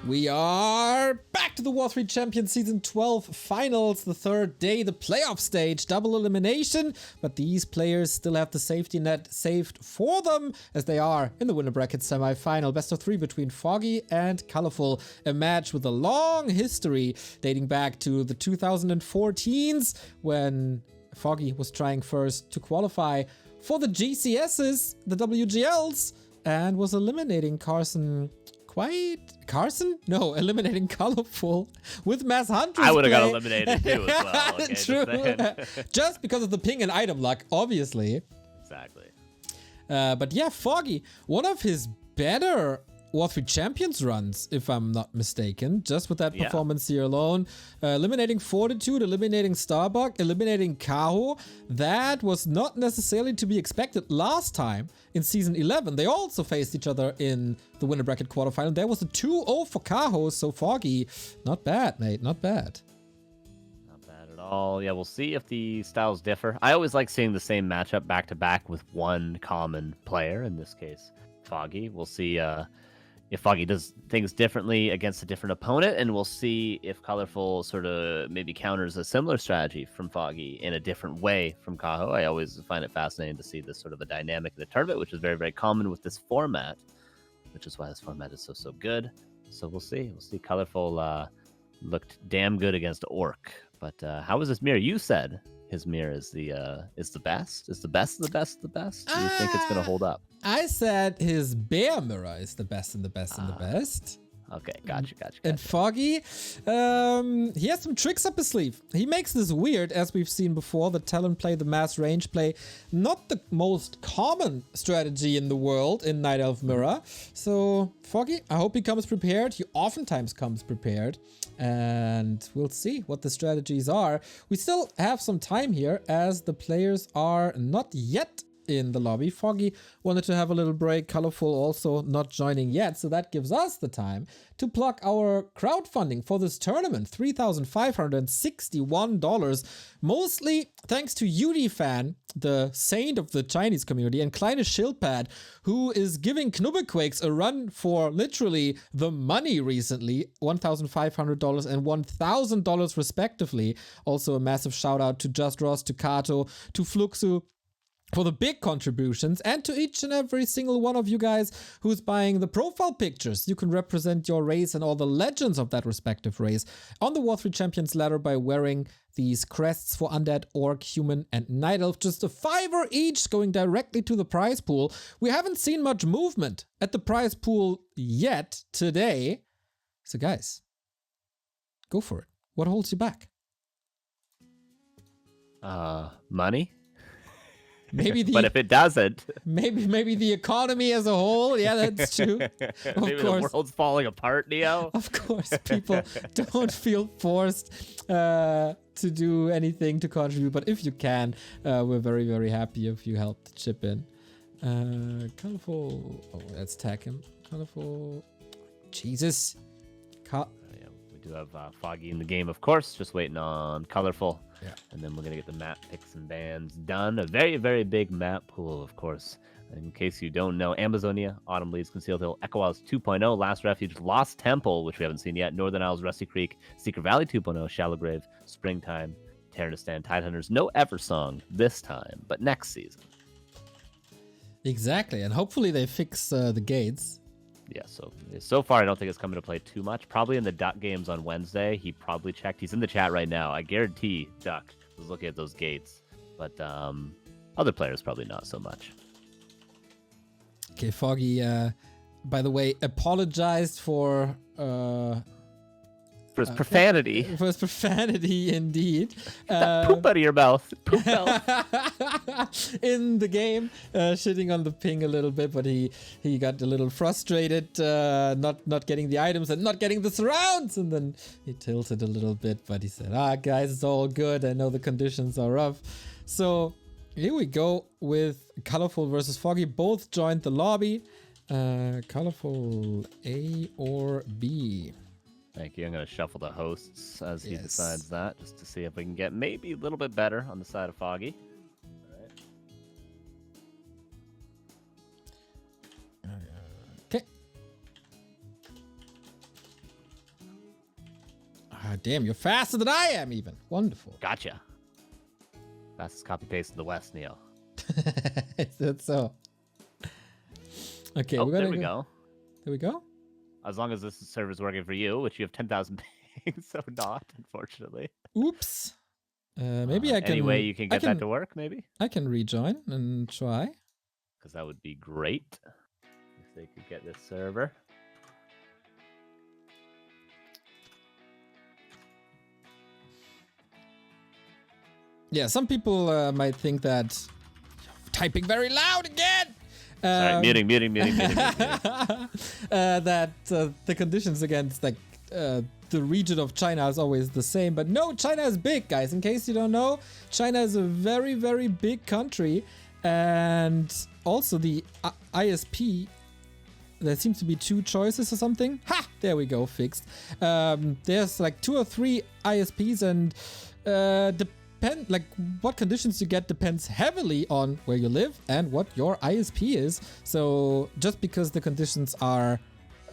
We are back to the War3Champions Season 12 Finals, the third day, the playoff stage, double elimination, but these players still have the safety net saved for them as they are in the winner bracket semifinal. Best of 3 between Foggy and Colorful, a match with a long history dating back to the 2014s when Foggy was trying first to qualify for the GCSs, the WGLs, and was eliminating Carson eliminating Colorful with Mass Hunter's I would have got play. eliminated too as well. Okay, True. Just because of the ping and item luck, obviously. Exactly. But yeah, Foggy, one of his better War3Champions runs, if I'm not mistaken, just with that performance here alone. Eliminating Fortitude, eliminating Starbuck, eliminating Kaho. That was not necessarily to be expected last time in Season 11. They also faced each other in the winner bracket quarterfinal. There was a 2-0 for Kaho, so Foggy, not bad, mate, not bad. Not bad at all. Yeah, we'll see if the styles differ. I always like seeing the same matchup back-to-back with one common player, in this case, Foggy. We'll see if Foggy does things differently against a different opponent, and we'll see if Colorful sort of maybe counters a similar strategy from Foggy in a different way from Kaho. I always find it fascinating to see this sort of a dynamic in the tournament, which is very, very common with this format, which is why this format is so good. So we'll see. We'll see. Colorful looked damn good against Orc, but how was his mirror? You said his mirror is the best. Is the best of the best of the best? Do you think it's going to hold up? I said his bear mirror is the best and the best and the best. Okay, gotcha. And Foggy, he has some tricks up his sleeve. He makes this weird, as we've seen before, the talent play, the mass range play. Not the most common strategy in the world in Night Elf Mirror. So, Foggy, I hope he comes prepared. He oftentimes comes prepared. And we'll see what the strategies are. We still have some time here, as the players are not yet in the lobby. Foggy wanted to have a little break. Colorful also not joining yet, so that gives us the time to plug our crowdfunding for this tournament. $3,561, mostly thanks to UDFan, the saint of the Chinese community, and Kleine Schildpad, who is giving Knubbequakes a run for literally the money recently, $1,500 and $1,000 respectively. Also a massive shout out to Just Ross, to Kato, to Fluxu, for the big contributions, and to each and every single one of you guys who's buying the profile pictures. You can represent your race and all the legends of that respective race on the War3Champions ladder by wearing these crests for Undead, Orc, Human, and Night Elf. Just a $5 each going directly to the prize pool. We haven't seen much movement at the prize pool yet today. So guys, go for it. What holds you back? Money? Maybe but if it doesn't, maybe the economy as a whole. Yeah, that's true. Maybe the world's falling apart, Neo. Of course, people don't feel forced to do anything to contribute, but if you can, we're very, very happy if you help to chip in. Colorful. Oh, let's tag him. Colorful. Jesus. Yeah, we do have Foggy in the game, of course. Just waiting on Colorful. Yeah. And then we're going to get the map picks and bans done. A very, very big map pool, of course. In case you don't know, Amazonia, Autumn Leaves, Concealed Hill, Echo Isles 2.0, Last Refuge, Lost Temple, which we haven't seen yet, Northern Isles, Rusty Creek, Secret Valley 2.0, Shallow Grave, Springtime, Terranistan, Tidehunters. No Eversong this time, but next season. Exactly, and hopefully they fix the gates. Yeah, so far I don't think it's coming to play too much. Probably in the Duck games on Wednesday, he probably checked. He's in the chat right now. I guarantee Duck was looking at those gates, but other players probably not so much. Okay, Foggy, by the way, apologized for his profanity. For his profanity, indeed. Poop out of your mouth. Poop out. In the game, shitting on the ping a little bit, but he got a little frustrated, not getting the items and not getting the surrounds, and then he tilted a little bit, but he said, guys, it's all good. I know the conditions are rough. So here we go with Colorful versus Foggy. Both joined the lobby. Colorful, A or B? Thank you. I'm going to shuffle the hosts as he decides that, just to see if we can get maybe a little bit better on the side of Foggy. Okay. Ah, damn, you're faster than I am even. Wonderful. Gotcha. Fastest copy paste in the West, Neo. That's so. Okay, Oh, we're gonna there we go. There we go. As long as this server's working for you, which you have 10,000 pings, so not, unfortunately. Oops. Maybe I can. Any way you can get that to work, maybe? I can rejoin and try. Because that would be great if they could get this server. Yeah, some people might think that typing very loud again. Sorry, muting. That the conditions against like the region of China is always the same, but no, China is big, guys. In case you don't know, China is a very, very big country, and also the ISP. There seems to be 2 choices or something. Ha! There we go, fixed. There's like 2 or 3 ISPs, and like what conditions you get depends heavily on where you live and what your ISP is. So just because the conditions are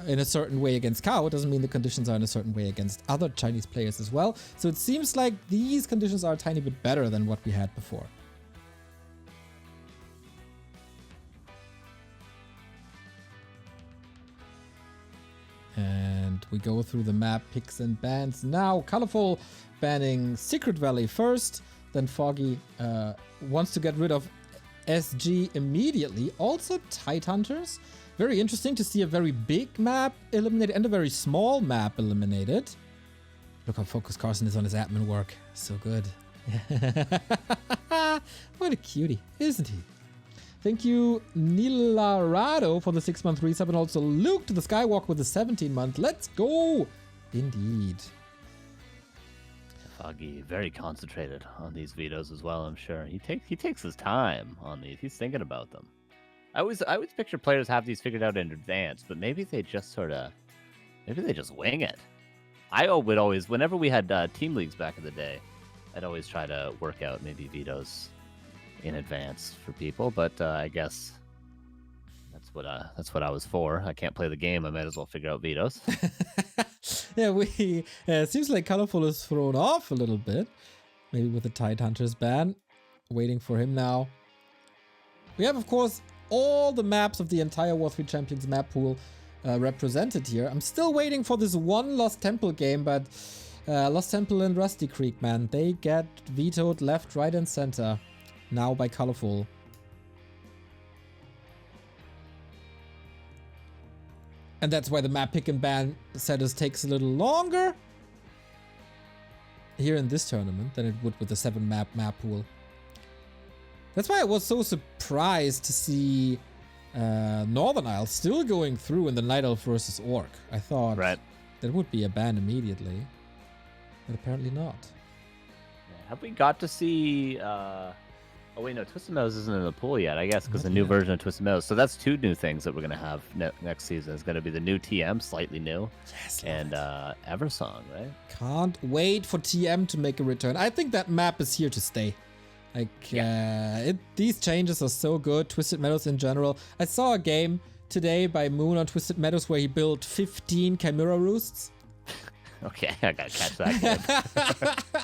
in a certain way against Cow doesn't mean the conditions are in a certain way against other Chinese players as well. So it seems like these conditions are a tiny bit better than what we had before. And we go through the map picks and bans now. Colorful banning Secret Valley first, then Foggy wants to get rid of SG immediately. Also Tidehunters. Very interesting to see a very big map eliminated and a very small map eliminated. Look how focused Carson is on his admin work. So good. What a cutie, isn't he? Thank you, Nilarado, for the 6-month resub, and also Luke to the Skywalk with the 17-month. Let's go! Indeed. Foggy, very concentrated on these vetoes as well, I'm sure. He takes his time on these. He's thinking about them. I always picture players have these figured out in advance, but maybe they just wing it. I would always, whenever we had team leagues back in the day, I'd always try to work out maybe vetoes in advance for people, but I guess that's what I was for. I can't play the game. I might as well figure out vetoes. Yeah, it seems like Colorful is thrown off a little bit, maybe with the Tidehunters ban. Waiting for him now. We have, of course, all the maps of the entire War3Champions map pool represented here. I'm still waiting for this one Lost Temple game, but Lost Temple and Rusty Creek, man, they get vetoed left, right, and center now by Colorful. And that's why the map pick and ban status takes a little longer here in this tournament than it would with the 7-map map pool. That's why I was so surprised to see Northern Isle still going through in the Night Elf versus Orc. I thought that would be a ban immediately, but apparently not. Have we got to see... Oh wait, no, Twisted Meadows isn't in the pool yet, I guess, because the new version of Twisted Meadows. So that's 2 new things that we're going to have next season. It's going to be the new TM, slightly new, yes, and Eversong, right? Can't wait for TM to make a return. I think that map is here to stay. Like, these changes are so good. Twisted Meadows in general. I saw a game today by Moon on Twisted Meadows where he built 15 Chimera Roosts. Okay, I gotta catch that game.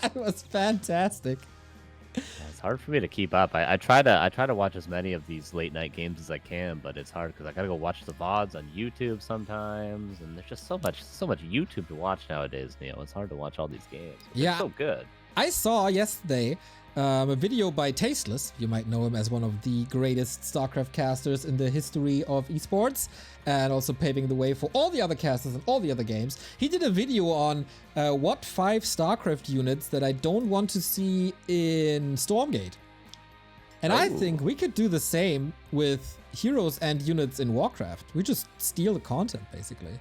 It was fantastic. Yeah, it's hard for me to keep up. I try to watch as many of these late night games as I can, but it's hard because I gotta go watch the VODs on YouTube sometimes, and there's just so much YouTube to watch nowadays. You know, it's hard to watch all these games. They're so good. I saw yesterday a video by Tasteless. You might know him as one of the greatest StarCraft casters in the history of esports, and also paving the way for all the other casters and all the other games. He did a video on what 5 StarCraft units that I don't want to see in Stormgate. And I think we could do the same with heroes and units in Warcraft. We just steal the content, basically.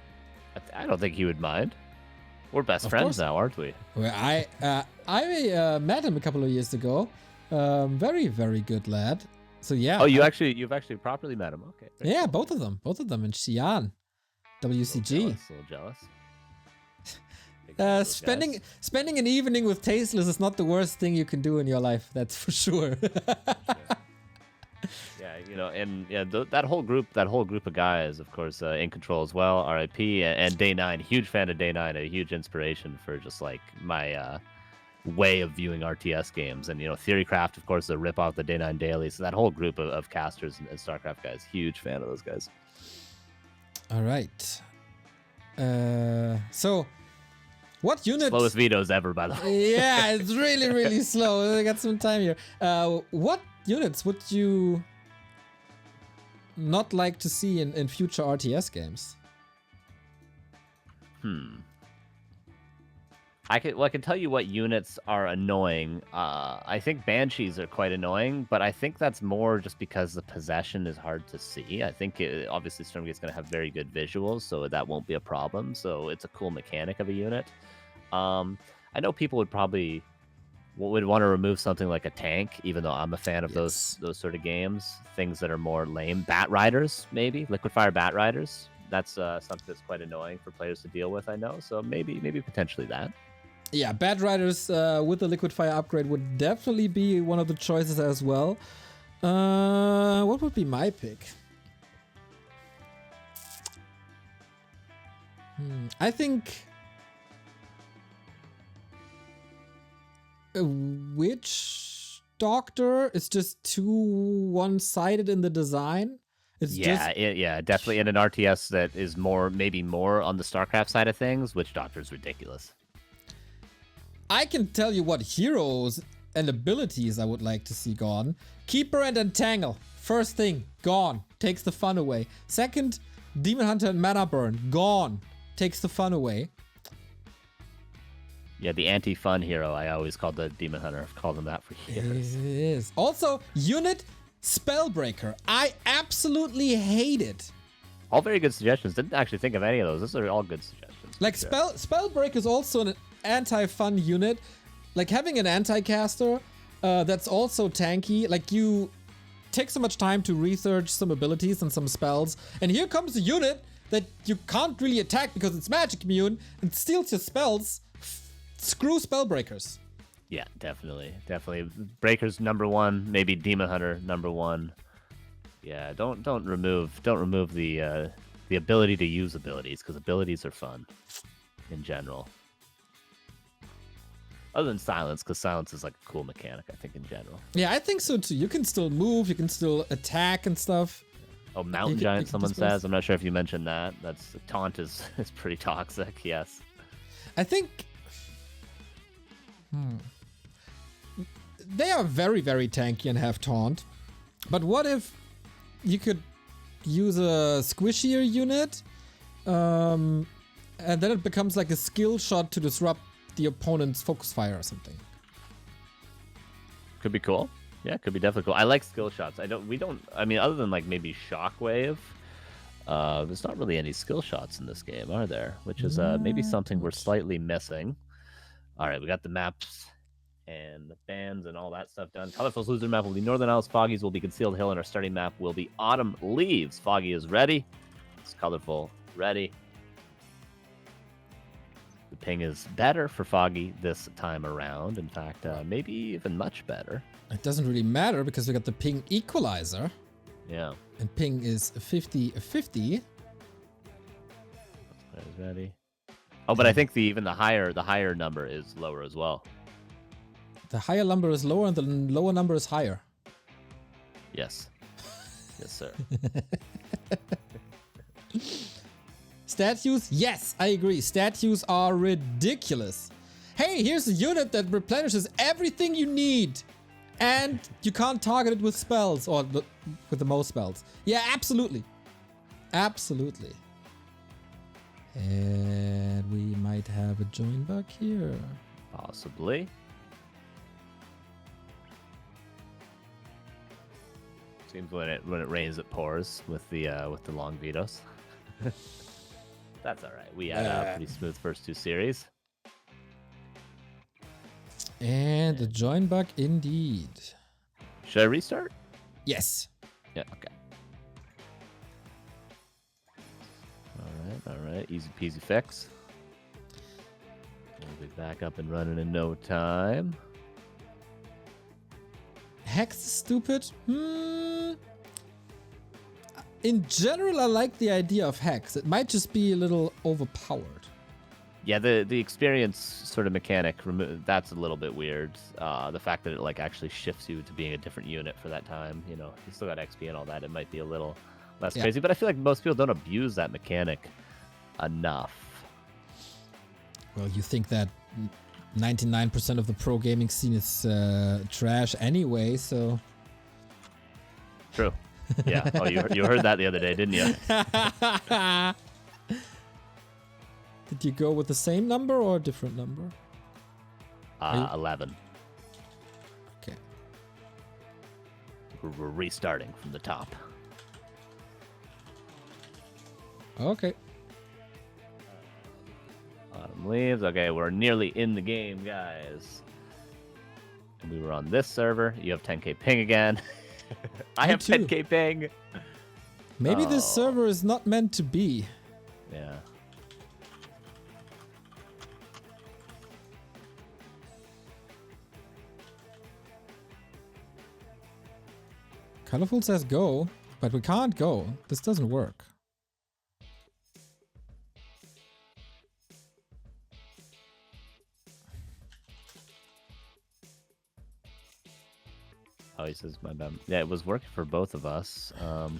I don't think he would mind. We're best friends now, aren't we? Well, I met him a couple of years ago. Very, very good lad. So yeah. Oh, you've actually properly met him. Okay. Yeah, cool. both of them in Xi'an, WCG. A little jealous. Spending an evening with Tasteless is not the worst thing you can do in your life. That's for sure. Yeah, and yeah, that whole group of guys, of course, in control as well. RIP and Day 9, huge fan of Day 9, a huge inspiration for just like my way of viewing RTS games. And Theorycraft, of course, a rip off the Day 9 Daily. So that whole group of casters and StarCraft guys, huge fan of those guys. All right. So what unit? Slowest vetoes ever, by the way. Yeah, it's really, really slow. I got some time here. What units would you not like to see in future RTS games? I can tell you what units are annoying. I think Banshees are quite annoying, but I think that's more just because the possession is hard to see. I think obviously Stormgate's going to have very good visuals, so that won't be a problem. So it's a cool mechanic of a unit. I know people would probably want to remove something like a tank, even though I'm a fan of those sort of games. Things that are more lame. Bat Riders, maybe. Liquid Fire Bat Riders. That's something that's quite annoying for players to deal with, I know. So maybe potentially that. Yeah, Bat Riders with the Liquid Fire upgrade would definitely be one of the choices as well. What would be my pick? I think a Witch Doctor is just too one-sided in the design. Yeah, definitely in an RTS that is maybe more on the StarCraft side of things. Witch Doctor is ridiculous. I can tell you what heroes and abilities I would like to see gone. Keeper and Entangle. First thing, gone. Takes the fun away. Second, Demon Hunter and Mana Burn. Gone. Takes the fun away. Yeah, the anti-fun hero. I always called the Demon Hunter. I've called him that for years. It is. Also, unit Spellbreaker. I absolutely hate it. All very good suggestions. Didn't actually think of any of those. Those are all good suggestions. Like, Spellbreaker is also an anti-fun unit. Like, having an anti-caster that's also tanky. Like, you take so much time to research some abilities and some spells. And here comes a unit that you can't really attack because it's magic immune and steals your spells. Screw Spellbreakers. Yeah, definitely. Breakers number one, maybe Demon Hunter number one. Yeah, don't remove the ability to use abilities, because abilities are fun in general. Other than silence, because silence is like a cool mechanic, I think, in general. Yeah, I think so too. You can still move, you can still attack and stuff. Oh, Mountain Giant, someone says. I'm not sure if you mentioned that. Taunt is pretty toxic, yes. I think they are very, very tanky and have taunt. But what if you could use a squishier unit, and then it becomes like a skill shot to disrupt the opponent's focus fire or something? Could be cool. Yeah, could be definitely cool. I like skill shots. I mean, other than like maybe Shockwave, there's not really any skill shots in this game, are there? Which is maybe something we're slightly missing. All right, we got the maps and the bands and all that stuff done. Colorful's loser map will be Northern Isles. Foggy's will be Concealed Hill, and our starting map will be Autumn Leaves. Foggy is ready. It's Colorful ready. The ping is better for Foggy this time around. In fact, maybe even much better. It doesn't really matter because we got the ping equalizer. Yeah. And ping is 50-50. Is ready. Oh, but I think even the higher number is lower as well. The higher number is lower and the lower number is higher. Yes. Yes, sir. Statues? Yes, I agree. Statues are ridiculous. Hey, here's a unit that replenishes everything you need. And you can't target it with spells, or with the most spells. Yeah, absolutely. Absolutely. And we might have a join bug here. Possibly. Seems when it rains, it pours with the long vetoes. That's all right. We had a pretty smooth first two series. And the join bug indeed. Should I restart? Yes. Yeah, okay. All right. Easy peasy fix. We'll be back up and running in no time. Hex is stupid? In general, I like the idea of Hex. It might just be a little overpowered. Yeah, the experience sort of mechanic, that's a little bit weird. The fact that it like actually shifts you to being a different unit for that time, you know, you still got XP and all that, it might be a little less crazy, but I feel like most people don't abuse that mechanic enough. Well, you think that 99% of the pro gaming scene is trash anyway, so... True. Yeah. Oh, you heard that the other day, didn't you? Did you go with the same number or a different number? 11. Okay. We're restarting from the top. Okay. Autumn leaves. Okay, we're nearly in the game, guys. And we were on this server. You have 10k ping again. I have 10k ping. Maybe this server is not meant to be. Yeah. Colorful says go, but we can't go. This doesn't work. Oh, he says my bad. Yeah, it was working for both of us. Let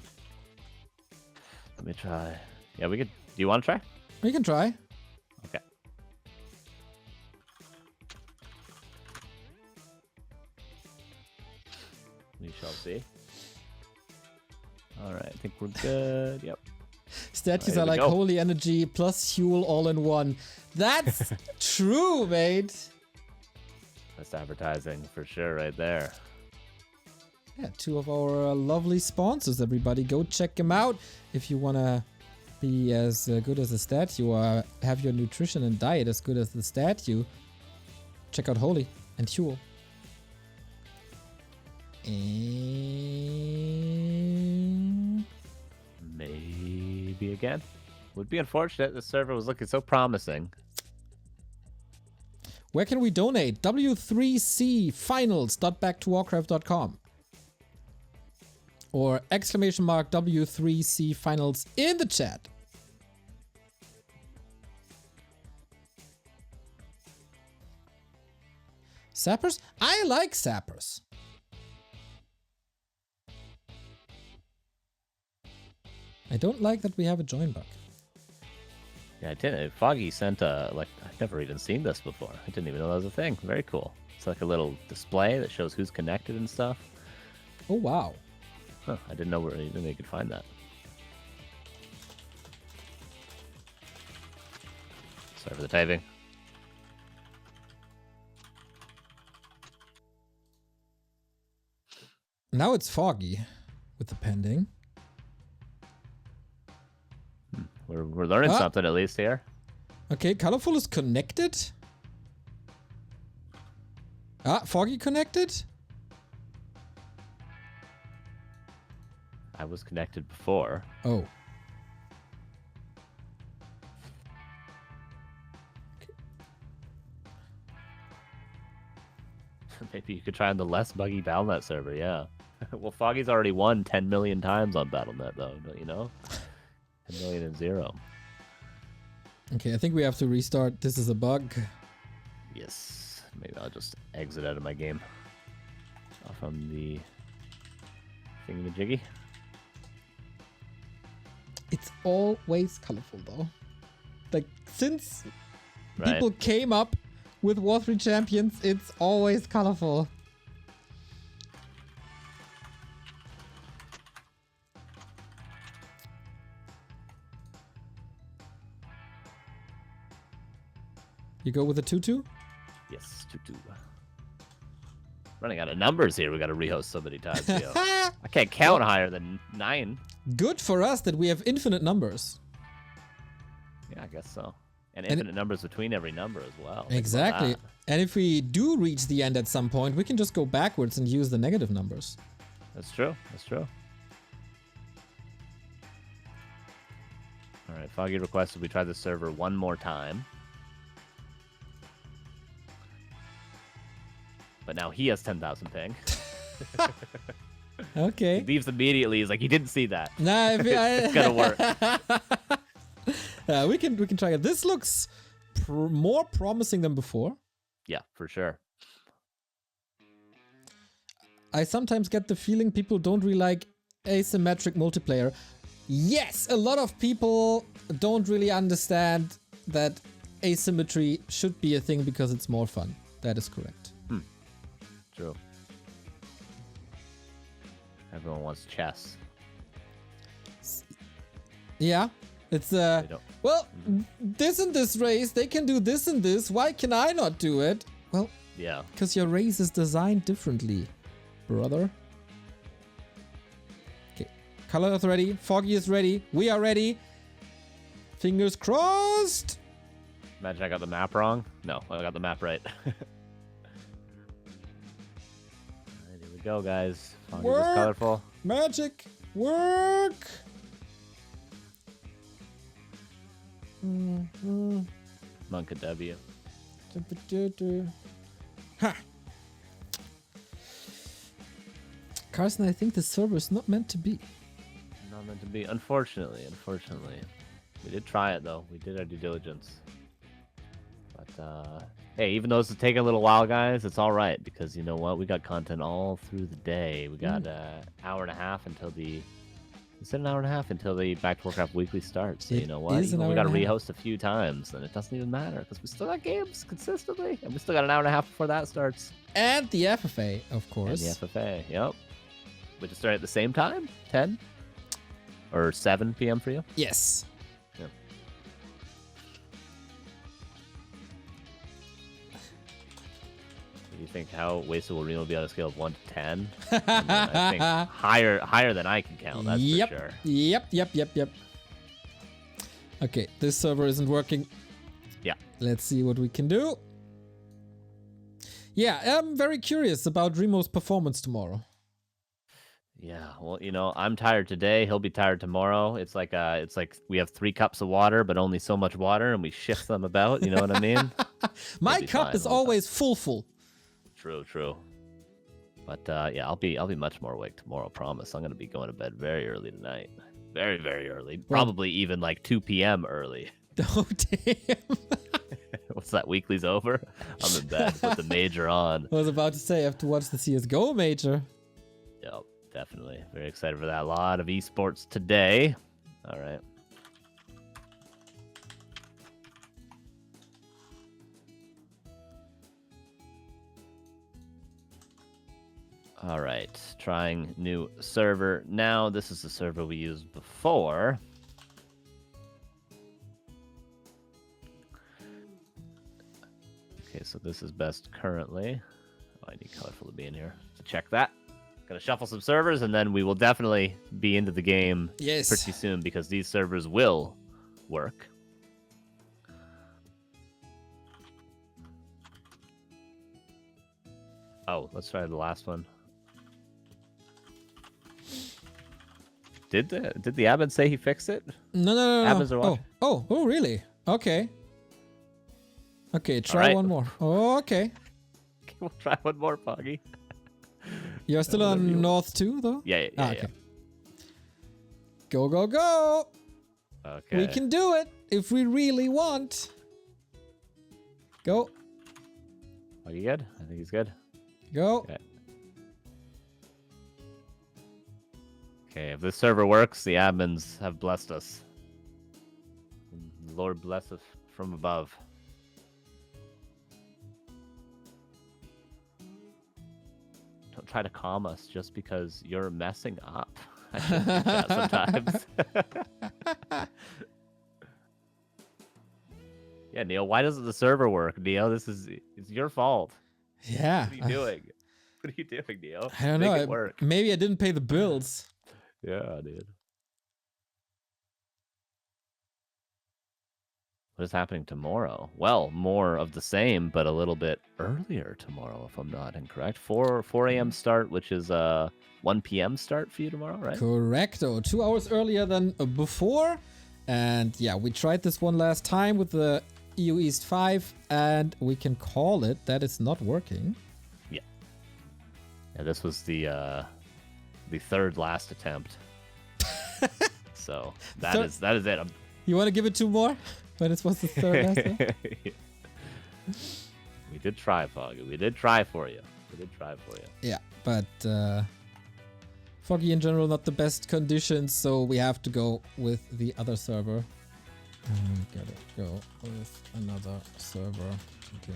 me try. Yeah, we could. Do you want to try? We can try. Okay. We shall see. All right, I think we're good. Yep. Statues are like holy energy plus fuel all in one. That's true, mate. That's advertising for sure right there. Yeah, two of our lovely sponsors, everybody. Go check them out if you want to be as good as the statue or have your nutrition and diet as good as the statue. Check out Holy and Huel. And... maybe again. Would be unfortunate. The server was looking so promising. Where can we donate? W3Champions.back2warcraft.com or !W3C finals in the chat. Sappers? I like sappers. I don't like that we have a join bug. Yeah, I did. Foggy sent like, I've never even seen this before. I didn't even know that was a thing. Very cool. It's like a little display that shows who's connected and stuff. Oh, wow. Huh, I didn't know where even they could find that. Sorry for the typing. Now it's Foggy with the pending. We're learning something at least here. Okay, Colorful is connected. Foggy connected? I was connected before. Oh. Maybe you could try on the less buggy Battle.net server, yeah. Well, Foggy's already won 10 million times on Battle.net, though, don't you know? 10 million and 0. Okay, I think we have to restart. This is a bug. Yes. Maybe I'll just exit out of my game. Off on the thingamajiggy. It's always colorful, though. Like, since people came up with W3Champions, it's always colorful. You go with a 2-2? Yes, 2-2. Running out of numbers here. We got to rehost so many times. I can't count higher than 9. Good for us that we have infinite numbers. Yeah, I guess so. And infinite numbers between every number as well. Exactly. And if we do reach the end at some point, we can just go backwards and use the negative numbers. That's true. That's true. All right, Foggy requested we try the server one more time. But now he has 10,000 ping. Okay. He leaves immediately. He's like, he didn't see that. Nah, It's gonna work. We can try it. This looks more promising than before. Yeah, for sure. I sometimes get the feeling people don't really like asymmetric multiplayer. Yes, a lot of people don't really understand that asymmetry should be a thing because it's more fun. That is correct. True. Everyone wants chess. Yeah, it's They don't. well, this and this race, they can do this and this. Why can I not do it? Well, Yeah. because your race is designed differently, brother. Okay, Color is ready. Foggy is ready. We are ready. Fingers crossed. Imagine I got the map wrong. No, I got the map right. Alright, here we go, guys. Foggy was Work. colorful. Magic, work. Monk at W. Ha. Carson, I think the server is not meant to be. Not meant to be. Unfortunately. We did try it, though. We did our due diligence. But, hey, even though this is taking a little while, guys, it's all right. Because you know what? We got content all through the day. We got an hour and a half until the... Is it an hour and a half until the Back to Warcraft weekly starts? So It you know what? is an Even if we hour got to and a half. rehost a few times, then it doesn't even matter. Because we still got games consistently. And we still got an hour and a half before that starts. And the FFA, of And course. the FFA, yep. We just start at the same time? 10? Or 7 p.m. for you? Yes. Yep. Do you think how Wasted Arena will be on a scale of 1 to 10? I think higher than I can count, that's Yep. for sure. Yep. Okay, this server isn't working. Yeah. Let's see what we can do. Yeah, I'm very curious about Remo's performance tomorrow. Yeah, well, you know, I'm tired today. He'll be tired tomorrow. It's like we have 3 cups of water, but only so much water, and we shift them about. You know what I mean? My be cup fine, is we'll be always full. True. But yeah, I'll be much more awake tomorrow. Promise. I'm gonna be going to bed very early tonight. Very, very early. Probably even like 2 p.m. early. Oh, damn. Once that weekly's over, I'm in bed with the major on. I was about to say, I have to watch the CSGO major. Yep, definitely. Very excited for that. A lot of esports today. All right. All right, trying new server now. This is the server we used before. Okay, so this is best currently. Oh, I need colorful to be in here to check that. Gonna shuffle some servers, and then we will definitely be into the game Yes. pretty soon because these servers will work. Oh, let's try the last one. Did the admin say he fixed it? No. Admins are watching. Oh, really? Okay. Okay, try Alright. one more. Oh, okay. We'll try one more, Foggy. You're still Whatever you on want. North 2, though? Yeah. Okay. Go. Okay. We can do it if we really want. Go. Are you good? I think he's good. Go. Okay. Okay, if this server works, the admins have blessed us. Lord bless us from above. Don't try to calm us just because you're messing up. I shouldn't do that sometimes. Yeah, Neil, why doesn't the server work, Neil? It's your fault. Yeah. What are you doing? What are you doing, Neil? I don't Make know. it work. Maybe I didn't pay the bills. Yeah, dude. What is happening tomorrow? Well, more of the same, but a little bit earlier tomorrow, if I'm not incorrect. 4 a.m. start, which is 1 p.m. start for you tomorrow, right? Correcto. 2 hours earlier than before. And yeah, we tried this one last time with the EU East 5, and we can call it that it's not working. Yeah. Yeah, this was the third last attempt. So that is it. You want to give it 2 more? But it was the third last one? We did try, Foggy. We did try for you. Yeah, but Foggy in general not the best conditions, so we have to go with the other server. Gotta go with another server. Okay.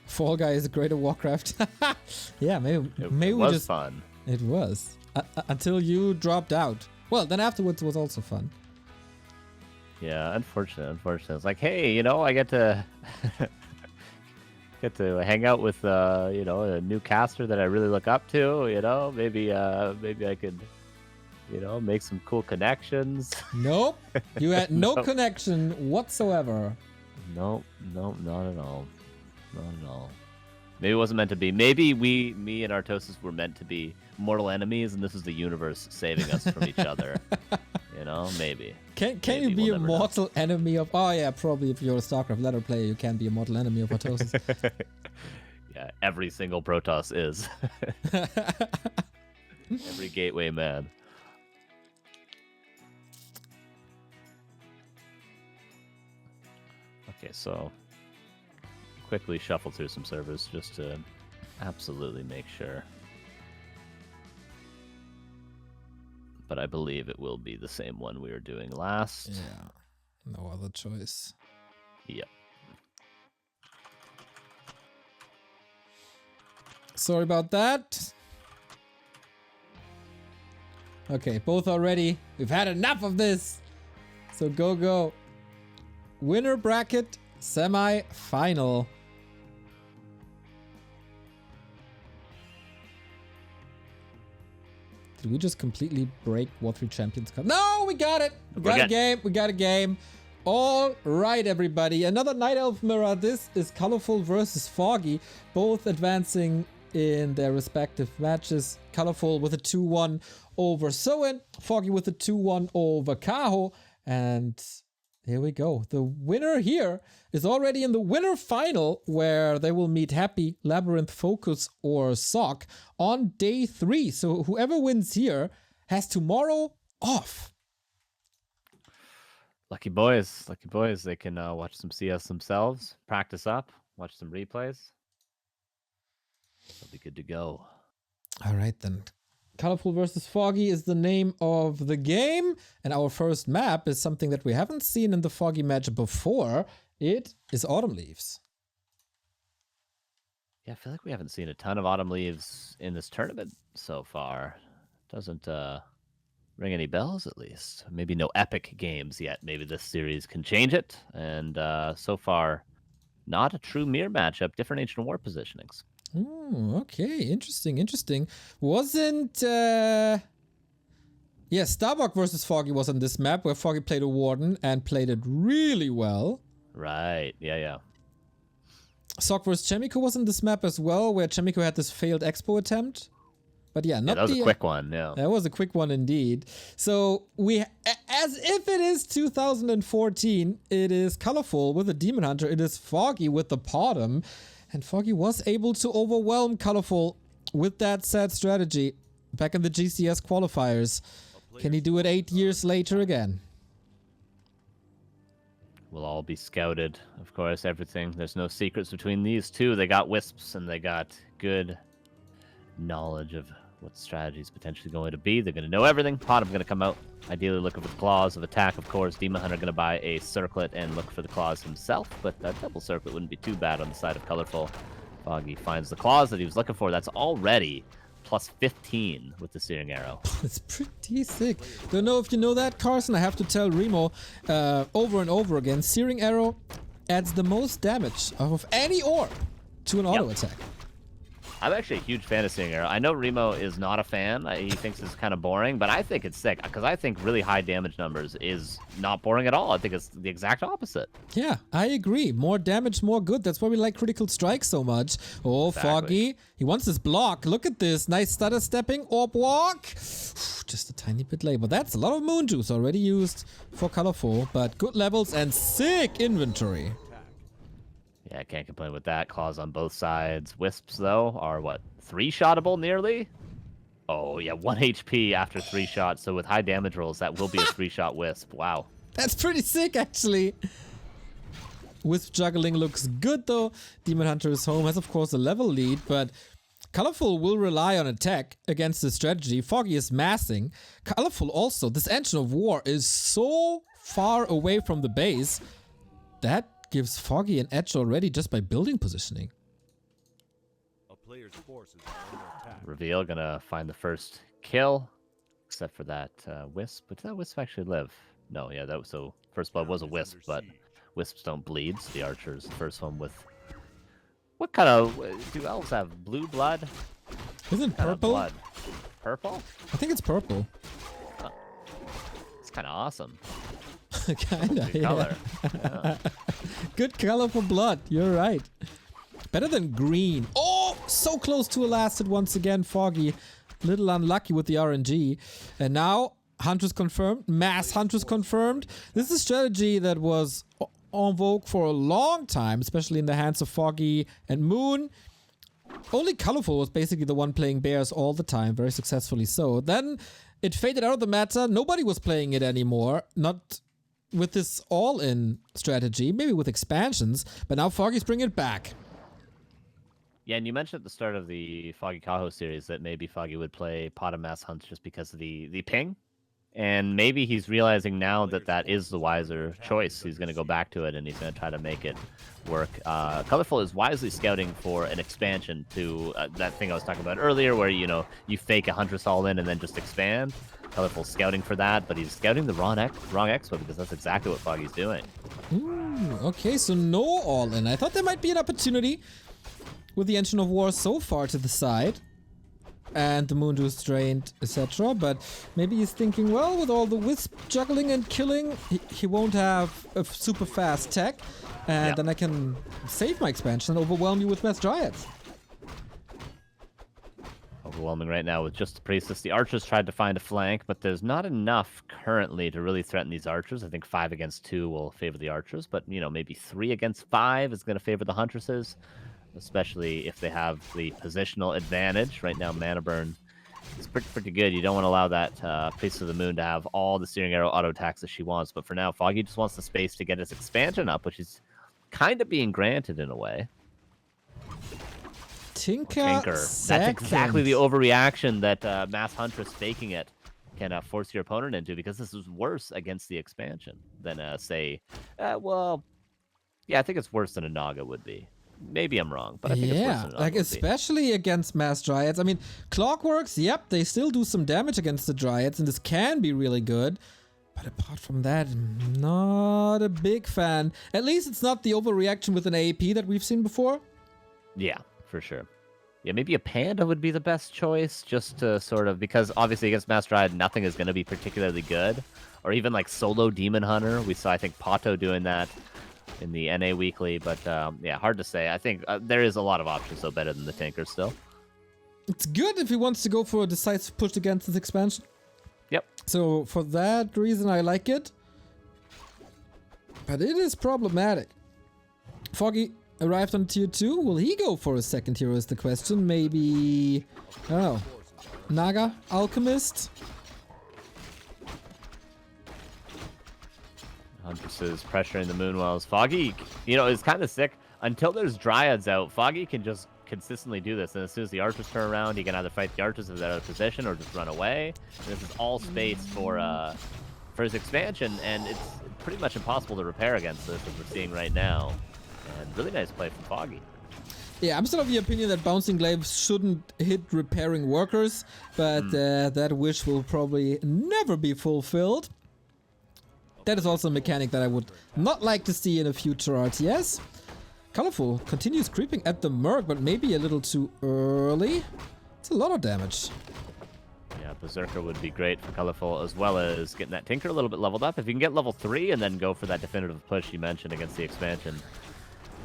Fall Guy is great at Warcraft. Yeah, maybe it we was just fun. It was until you dropped out. Well, then afterwards was also fun. Yeah, unfortunate. It's like, hey, I get to hang out with a new caster that I really look up to. Maybe I could make some cool connections. Nope, you had no connection whatsoever. Nope, not at all. Maybe it wasn't meant to be. Maybe me and Artosis were meant to be mortal enemies, and this is the universe saving us from each other. Maybe. Can you be a mortal enemy of? Oh yeah, probably if you're a StarCraft ladder player, you can be a mortal enemy of Artosis. Yeah, every single Protoss is. Every gateway man. Okay, so quickly shuffle through some servers just to absolutely make sure. But I believe it will be the same one we were doing last. Yeah, no other choice. Yep. Sorry about that. Okay, both are ready. We've had enough of this. So go. Winner bracket, semi-final. Did we just completely break W3Champions? No, we got it. We got a game. All right, everybody. Another Night Elf mirror. This is Colorful versus Foggy. Both advancing in their respective matches. Colorful with a 2-1 over Soen. Foggy with a 2-1 over Kaho. And here we go. The winner here is already in the winner final, where they will meet Happy, Labyrinth, Focus, or Sock on day 3. So whoever wins here has tomorrow off. Lucky boys. They can watch some CS themselves, practice up, watch some replays. They'll be good to go. All right, then. Colorful versus Foggy is the name of the game, and our first map is something that we haven't seen in the Foggy match before. It is Autumn Leaves. Yeah, I feel like we haven't seen a ton of Autumn Leaves in this tournament so far. Doesn't ring any bells, at least. Maybe no epic games yet. Maybe this series can change it. And so far, not a true mirror matchup, different Ancient War positionings. Okay, interesting. Wasn't Starbuck versus Foggy was on this map, where Foggy played a Warden and played it really well. Right, yeah. Sock vs Chemico was on this map as well, where Chemico had this failed expo attempt. But yeah, not that was a quick one, yeah. That was a quick one indeed. So we, as if it is 2014, it is Colorful with a Demon Hunter, it is Foggy with the Potom. And Foggy was able to overwhelm Colorful with that sad strategy back in the GCS qualifiers. Can he do it 8 years later again? We'll all be scouted, of course, everything. There's no secrets between these two. They got wisps and they got good knowledge of what strategy's potentially going to be. They're going to know everything. Potom going to come out, ideally looking for the claws of attack, of course. Demon Hunter going to buy a circlet and look for the claws himself, but that double circlet wouldn't be too bad on the side of Colorful. Foggy finds the claws that he was looking for. That's already plus 15 with the Searing Arrow. It's pretty sick. Don't know if you know that, Carson. I have to tell Remo over and over again. Searing Arrow adds the most damage of any orb to an auto attack. I'm actually a huge fan of Searing Arrow. I know Remo is not a fan. He thinks it's kind of boring, but I think it's sick, because I think really high damage numbers is not boring at all. I think it's the exact opposite. Yeah, I agree. More damage, more good. That's why we like Critical Strike so much. Oh, exactly. Foggy. He wants this block. Look at this. Nice stutter stepping. Orb walk. Just a tiny bit late. But that's a lot of moon juice already used for Colorful. But good levels and sick inventory. Yeah, I can't complain with that. Claws on both sides. Wisps, though, are what? 3-shottable nearly? Oh, yeah, 1 HP after 3 shots. So with high damage rolls, that will be a 3-shot Wisp. Wow. That's pretty sick, actually. Wisp juggling looks good, though. Demon Hunter is home, has, of course, a level lead, but Colorful will rely on attack against this strategy. Foggy is massing. Colorful also, this Engine of War is so far away from the base. That gives Foggy an edge already just by building positioning. A player's force is under attack. Reveal gonna find the first kill, except for that Wisp. But did that Wisp actually live? No, yeah, that was so. First blood was a Wisp, but Wisps don't bleed. So the Archer is the first one with. What kind of do elves have? Blue blood? Isn't it purple? Blood? Purple? I think it's purple. It's kind of awesome. Kinda, Good yeah. color. Yeah. Good color for blood. You're right. Better than green. Oh, so close to a lasted once again. Foggy, little unlucky with the RNG, and now Huntress confirmed. Mass Huntress confirmed. This is a strategy that was en vogue for a long time, especially in the hands of Foggy and Moon. Only Colorful was basically the one playing bears all the time, very successfully so. Then it faded out of the meta. Nobody was playing it anymore. Not with this all-in strategy, maybe with expansions, but now Foggy's bringing it back. Yeah, and you mentioned at the start of the Foggy Kaho series that maybe Foggy would play Pot of Mass Hunts just because of the ping. And maybe he's realizing now that that is the wiser choice. He's going to go back to it, and he's going to try to make it work. Colorful is wisely scouting for an expansion to that thing I was talking about earlier, where, you know, you fake a Huntress all in and then just expand. Colorful scouting for that, but he's scouting the wrong expo because that's exactly what Foggy's doing. Ooh, okay, so no all-in. I thought there might be an opportunity with the Engine of War so far to the side. And the Moon Juice drained, etc. But maybe he's thinking, well, with all the Wisp juggling and killing, he won't have a super fast tech. And then I can save my expansion and overwhelm you with Mass Dryads. Overwhelming right now with just the Priestess. The Archers tried to find a flank, but there's not enough currently to really threaten these Archers. I think 5 against 2 will favor the Archers, but, you know, maybe 3 against 5 is going to favor the Huntresses, especially if they have the positional advantage. Right now, Mana Burn is pretty good. You don't want to allow that Priestess of the Moon to have all the Searing Arrow auto attacks that she wants, but for now, Foggy just wants the space to get his expansion up, which is kind of being granted in a way. Tinker. That's exactly the overreaction that Mass Huntress faking it can force your opponent into, because this is worse against the expansion than, say, well, yeah, I think it's worse than a Naga would be. Maybe I'm wrong, but I think it's worse than a Naga like would especially against Mass Dryads. I mean, Clockworks, yep, they still do some damage against the Dryads, and this can be really good. But apart from that, not a big fan. At least it's not the overreaction with an AAP that we've seen before. Yeah, for sure. Yeah, maybe a Panda would be the best choice, just to sort of, because obviously against Mass Dryad, nothing is going to be particularly good. Or even like solo Demon Hunter. We saw, I think, Pato doing that in the NA Weekly, but yeah, hard to say. I think there is a lot of options, though, better than the Tinker still. It's good if he wants to go for a decisive push against this expansion. Yep. So for that reason, I like it. But it is problematic. Foggy arrived on tier 2. Will he go for a second hero is the question. Maybe, I don't know, Naga, Alchemist? Huntress is pressuring the Moonwells. Foggy, you know, is kind of sick. Until there's Dryads out, Foggy can just consistently do this. And as soon as the Archers turn around, he can either fight the Archers if they're out of position or just run away. And this is all space for his expansion, and it's pretty much impossible to repair against this, as we're seeing right now. And really nice play from Foggy. Yeah, I'm still of the opinion that Bouncing Glaives shouldn't hit repairing workers, but that wish will probably never be fulfilled. That is also a mechanic that I would not like to see in a future RTS. Colorful continues creeping at the Merc, but maybe a little too early. It's a lot of damage. Yeah, Berserker would be great for Colorful, as well as getting that Tinker a little bit leveled up. If you can get level 3 and then go for that definitive push you mentioned against the expansion,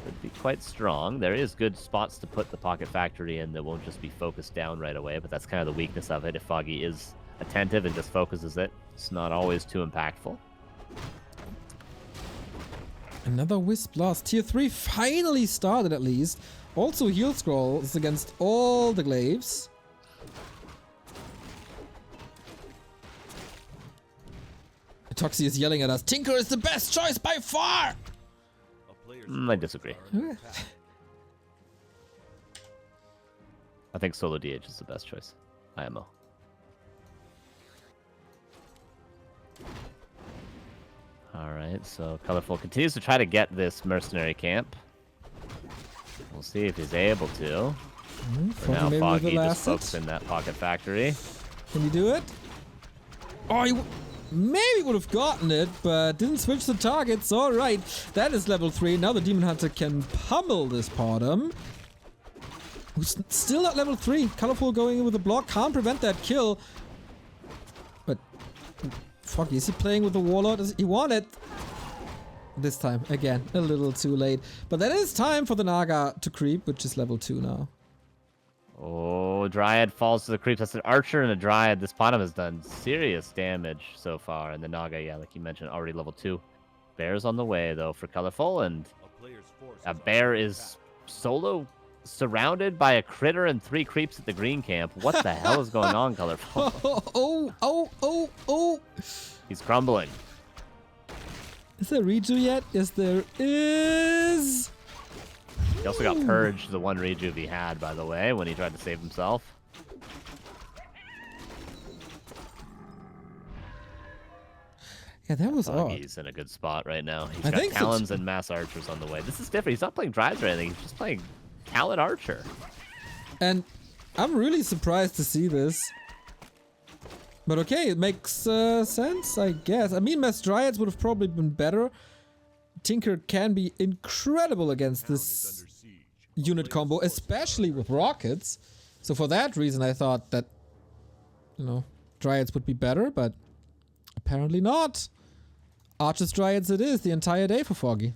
would be quite strong. There is good spots to put the Pocket Factory in that won't just be focused down right away, but that's kind of the weakness of it. If Foggy is attentive and just focuses it, it's not always too impactful. Another Wisp lost. Tier 3 finally started at least. Also heal scrolls against all the glaives. Toxie is yelling at us. Tinker is the best choice by far! I disagree. I think solo DH is the best choice. IMO. Alright, so Colorful continues to try to get this mercenary camp. We'll see if he's able to. For now, Foggy just pokes in that pocket factory. Can you do it? Oh, he maybe would have gotten it, but didn't switch the targets. Alright, that is level 3. Now the Demon Hunter can pummel this bottom. Who's still at level 3. Colorful going in with a block. Can't prevent that kill. But Foggy, is he playing with the Warlord? Does he want it? This time, again, a little too late. But that is time for the Naga to creep, which is level 2 now. Oh, Dryad falls to the creep. That's an Archer and a Dryad. This bottom has done serious damage so far. And the Naga, yeah, like you mentioned, already level 2. Bear's on the way, though, for Colorful. And a bear is solo surrounded by a critter and 3 creeps at the green camp. What the hell is going on, Colorful? Oh. He's crumbling. Is there reju yet? Yes, there is. He also got purged the 1 rejuve he had, by the way, when he tried to save himself. Yeah, that was odd. He's in a good spot right now. He's got Talons and Mass Archers on the way. This is different. He's not playing Dryads or anything. He's just playing Talon Archer. And I'm really surprised to see this. But okay, it makes sense, I guess. I mean, Mass Dryads would have probably been better. Tinker can be incredible against this unit combo, especially with rockets. So for that reason, I thought that, you know, Dryads would be better, but apparently not. Archers Dryads it is the entire day for Foggy.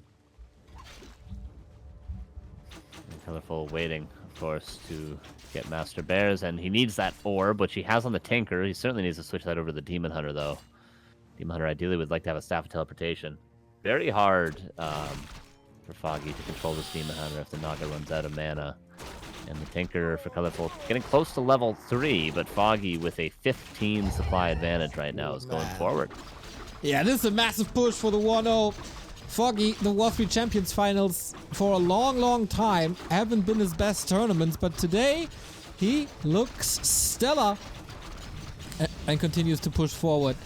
Colorful waiting, of course, to get Master Bears, and he needs that orb, which he has on the Tinker. He certainly needs to switch that over to the Demon Hunter, though. Demon Hunter ideally would like to have a Staff of Teleportation. Very hard for Foggy to control this Demon Hunter if the Naga runs out of mana. And the Tinker for Colorful getting close to level 3, but Foggy with a 15 supply advantage right now is going forward. Yeah, this is a massive push for the 1-0. Foggy, the W3Champions finals for a long time haven't been his best tournaments, but today he looks stellar and continues to push forward.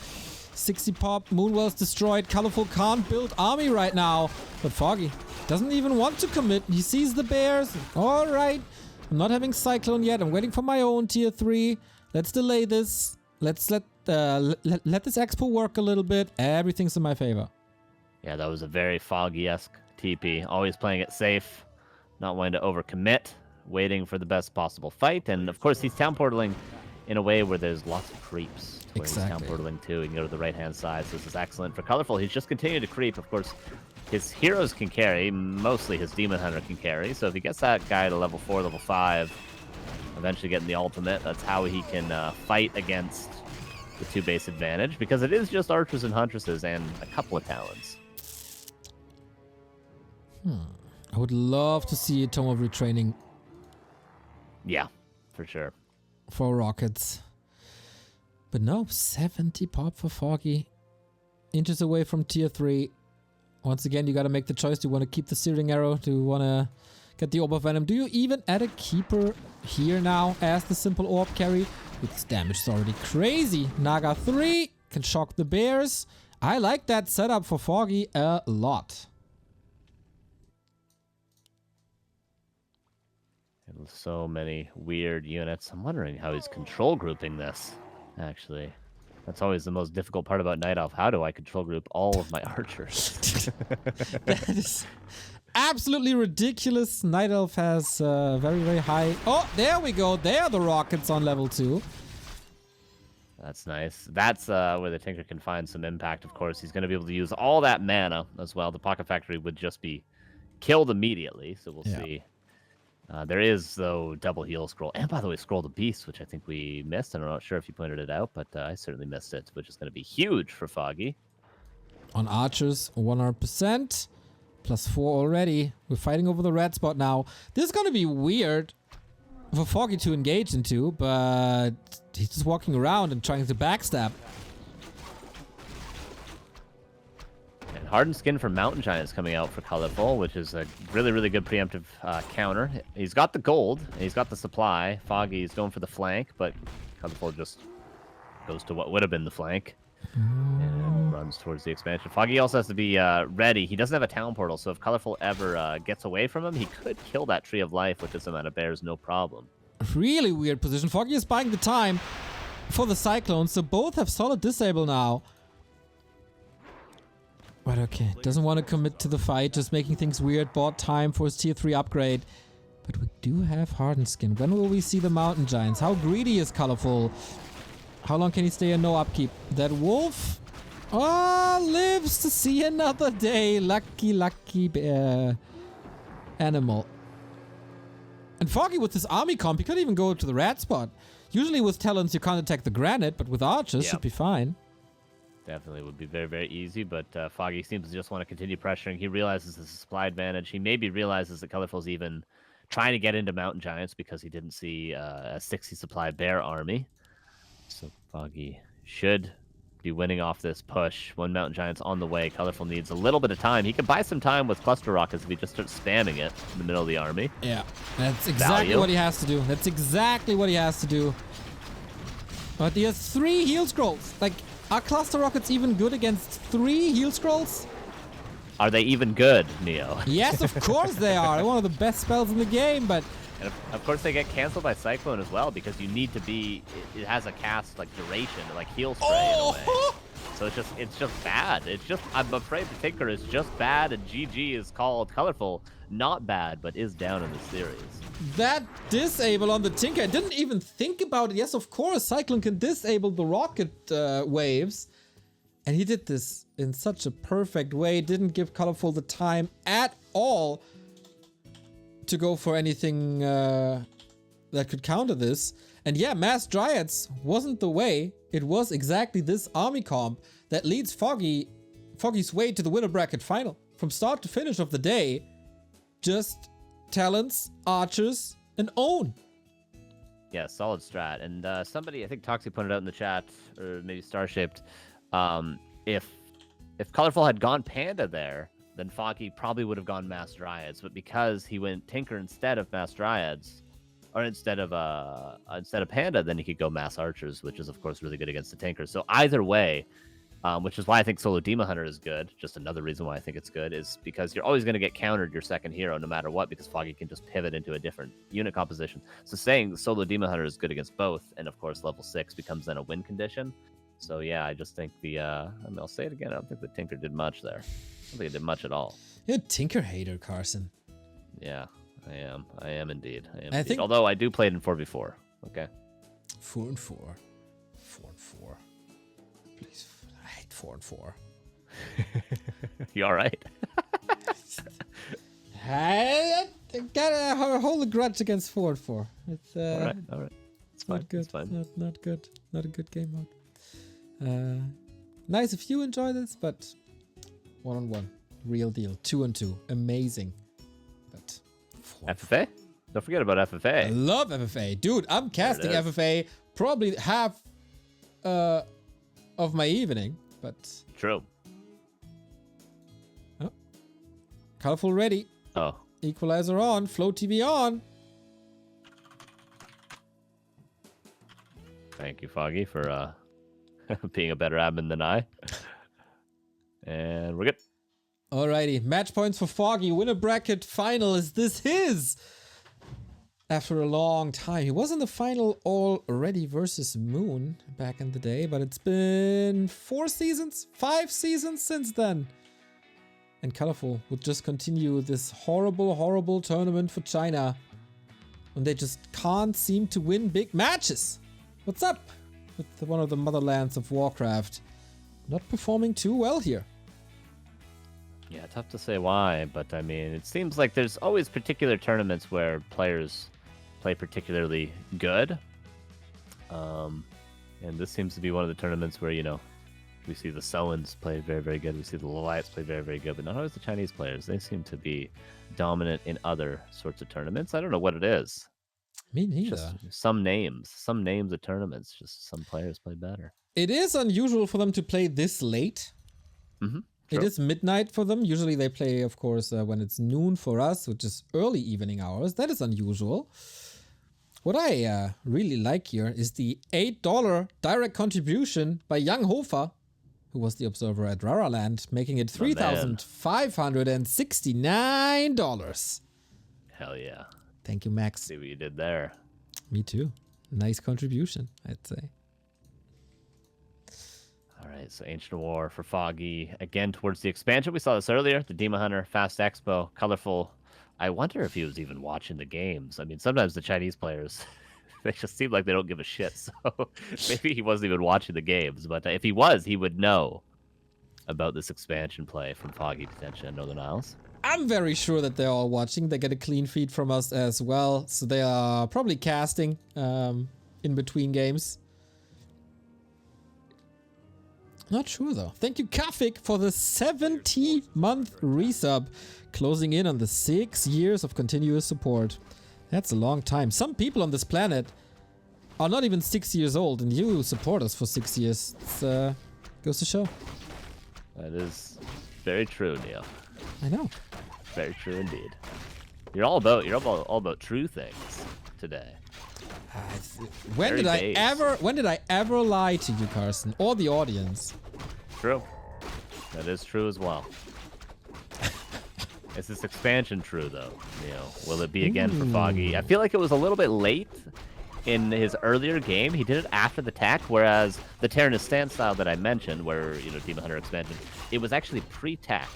60 pop, Moonwell's destroyed, Colorful can't build army right now, but Foggy doesn't even want to commit. He sees the bears. All right, I'm not having Cyclone yet. I'm waiting for my own tier 3. Let's delay this. Let's let this expo work a little bit. Everything's in my favor. Yeah, that was a very Foggy-esque TP. Always playing it safe, not wanting to overcommit, waiting for the best possible fight. And of course, he's town portaling in a way where there's lots of creeps. Where he's town portaling too. He can go to the right-hand side, so this is excellent. For Colorful, he's just continuing to creep. Of course, his heroes can carry. Mostly his Demon Hunter can carry. So if he gets that guy to level 4, level 5, eventually getting the ultimate, that's how he can fight against the 2 base advantage. Because it is just Archers and Huntresses and a couple of Talons. I would love to see a Tome of Retraining. Yeah, for sure. For rockets. But no, 70 pop for Foggy. Inches away from tier 3. Once again, you gotta make the choice. Do you want to keep the Searing Arrow? Do you want to get the Orb of Venom? Do you even add a Keeper here now as the simple Orb carry? Its damage is already crazy. Naga 3 can shock the bears. I like that setup for Foggy a lot. So many weird units. I'm wondering how he's control grouping this, actually. That's always the most difficult part about Night Elf. How do I control group all of my archers? That is absolutely ridiculous. Night Elf has very high... Oh, there we go. There are the rockets on level 2. That's nice. That's where the Tinker can find some impact, of course. He's going to be able to use all that mana as well. The Pocket Factory would just be killed immediately, so we'll see. There is, though, double heal scroll. And, by the way, scroll the beast, which I think we missed. I'm not sure if you pointed it out, but I certainly missed it, which is going to be huge for Foggy. On archers, 100%. +4 already. We're fighting over the red spot now. This is going to be weird for Foggy to engage into, but he's just walking around and trying to backstab. And Hardened Skin from Mountain Giants coming out for Colorful, which is a really, really good preemptive counter. He's got the gold, and he's got the supply. Foggy's going for the flank, but Colorful just goes to what would have been the flank. And runs towards the expansion. Foggy also has to be ready. He doesn't have a town portal, so if Colorful ever gets away from him, he could kill that Tree of Life with this amount of bears, no problem. Really weird position. Foggy is buying the time for the Cyclone, so both have solid disable now. But okay, doesn't want to commit to the fight, just making things weird. Bought time for his tier 3 upgrade. But we do have Hardened Skin. When will we see the Mountain Giants? How greedy is Colorful? How long can he stay in no upkeep? That wolf lives to see another day. Lucky, lucky animal. And Foggy with his army comp, he could even go to the rat spot. Usually with talents you can't attack the granite, but with archers should be fine. Definitely would be very, very easy, but Foggy seems to just want to continue pressuring. He realizes the supply advantage. He maybe realizes that Colorful's even trying to get into Mountain Giants because he didn't see a 60 supply bear army. So Foggy should be winning off this push. One Mountain Giant's on the way. Colorful needs a little bit of time. He can buy some time with Cluster Rockets if he just starts spamming it in the middle of the army. Yeah, that's exactly what he has to do. That's exactly what he has to do. But he has 3 heal scrolls. Like, are Cluster Rockets even good against 3 heal scrolls? Are they even good, Neo? Yes, of course they are. They're one of the best spells in the game, but... And of course they get canceled by Cyclone as well because you need to be... It has a cast, like, duration, like heal spray in a way. So it's just bad. It's just... I'm afraid the Tinker is just bad, and GG is called Colorful. Not bad, but is down in the series. That disable on the Tinker, I didn't even think about it. Yes, of course, Cyclone can disable the rocket waves. And he did this in such a perfect way. Didn't give Colorful the time at all to go for anything that could counter this. And yeah, Mass Dryads wasn't the way. It was exactly this army comp that leads Foggy's way to the winner bracket final. From start to finish of the day, just talents, archers, and own. Yeah, solid strat. And somebody, I think Toxie pointed out in the chat, or maybe Starshaped, if Colorful had gone Panda there, then Foggy probably would have gone Mass Dryads. But because he went Tinker instead of Mass Dryads, or instead of Panda, then he could go Mass Archers, which is of course really good against the Tinker. So either way, which is why I think Solo Demon Hunter is good. Just another reason why I think it's good is because you're always going to get countered your second hero no matter what, because Foggy can just pivot into a different unit composition. So saying Solo Demon Hunter is good against both, and of course level 6 becomes then a win condition. So yeah, I just think I'll say it again, I don't think the Tinker did much there. I don't think it did much at all. You're a Tinker hater, Carson. Yeah, I am. I am indeed. I think... Although I do play it in 4v4. Okay. 4 and 4. 4 and 4. Please, I hate 4 and 4. You all right? I gotta hold a grudge against 4 and 4. It's all right. It's fine. Not good. It's fine. Not good. Not a good game mode. Nice if you enjoy this, but 1-on-1, real deal. 2 and 2, amazing. But 4 FFA? Don't forget about FFA. I love FFA, dude. I'm casting FFA probably half of my evening, but true. Oh. Colorful ready. Oh. Equalizer on. Flow TV on. Thank you, Foggy, for being a better admin than I. And we're good. Alrighty, match points for Foggy. Winner bracket final. Is this his? After a long time. He was in the final already versus Moon back in the day, but it's been 5 seasons since then. And Colorful would just continue this horrible, horrible tournament for China. And they just can't seem to win big matches. What's up with one of the motherlands of Warcraft? Not performing too well here. Yeah, tough to say why, but I mean, it seems like there's always particular tournaments where players play particularly good. And this seems to be one of the tournaments where, We see the Soans play very, very good. We see the Lilites play very, very good. But not always the Chinese players. They seem to be dominant in other sorts of tournaments. I don't know what it is. Me neither. Just some names of tournaments. Just some players play better. It is unusual for them to play this late. Mm-hmm. It is midnight for them. Usually they play, of course, when it's noon for us, which is early evening hours. That is unusual. What I really like here is the $8 direct contribution by Young Hofer, who was the observer at Raraland, making it $3,569. Hell yeah. Thank you, Max. See what you did there. Me too. Nice contribution, I'd say. All right, so Ancient War for Foggy. Again, towards the expansion. We saw this earlier. The Demon Hunter, Fast Expo, colorful. I wonder if he was even watching the games. I mean, sometimes the Chinese players, they just seem like they don't give a shit. So maybe he wasn't even watching the games. But if he was, he would know about this expansion play from Foggy potentially in Northern Isles. I'm very sure that they're all watching. They get a clean feed from us as well. So they are probably casting in between games. Not sure though. Thank you, Kafik, for the 70-month resub, closing in on the 6 years of continuous support. That's a long time. Some people on this planet are not even 6 years old, and you support us for 6 years. It goes to show. That is very true, Neil. I know. Very true indeed. You're all about true things today. When Very did I base. ever lie to you, Carson, or the audience? True. That is true as well. Is this expansion true though? Will it be again for Foggy? I feel like it was a little bit late in his earlier game. He did it after the tech, whereas the Terranus stand style that I mentioned, where Demon Hunter expansion, it was actually pre-tech.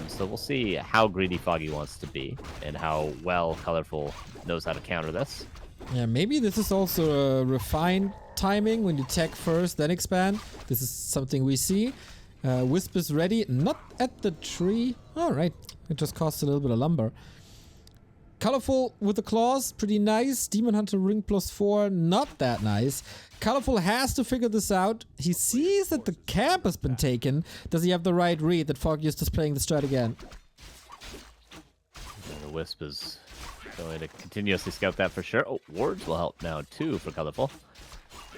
So we'll see how greedy Foggy wants to be and how well Colorful knows how to counter this. Yeah, maybe this is also a refined timing when you tech first, then expand. This is something we see. Wisp is ready, not at the tree. All right, it just costs a little bit of lumber. Colorful with the claws, pretty nice. Demon Hunter ring +4, not that nice. Colorful has to figure this out. He sees that the camp has been taken. Does he have the right read that Foggy is just playing the strat again? And the Wisp is going to continuously scout that for sure. Oh, wards will help now too for Colorful.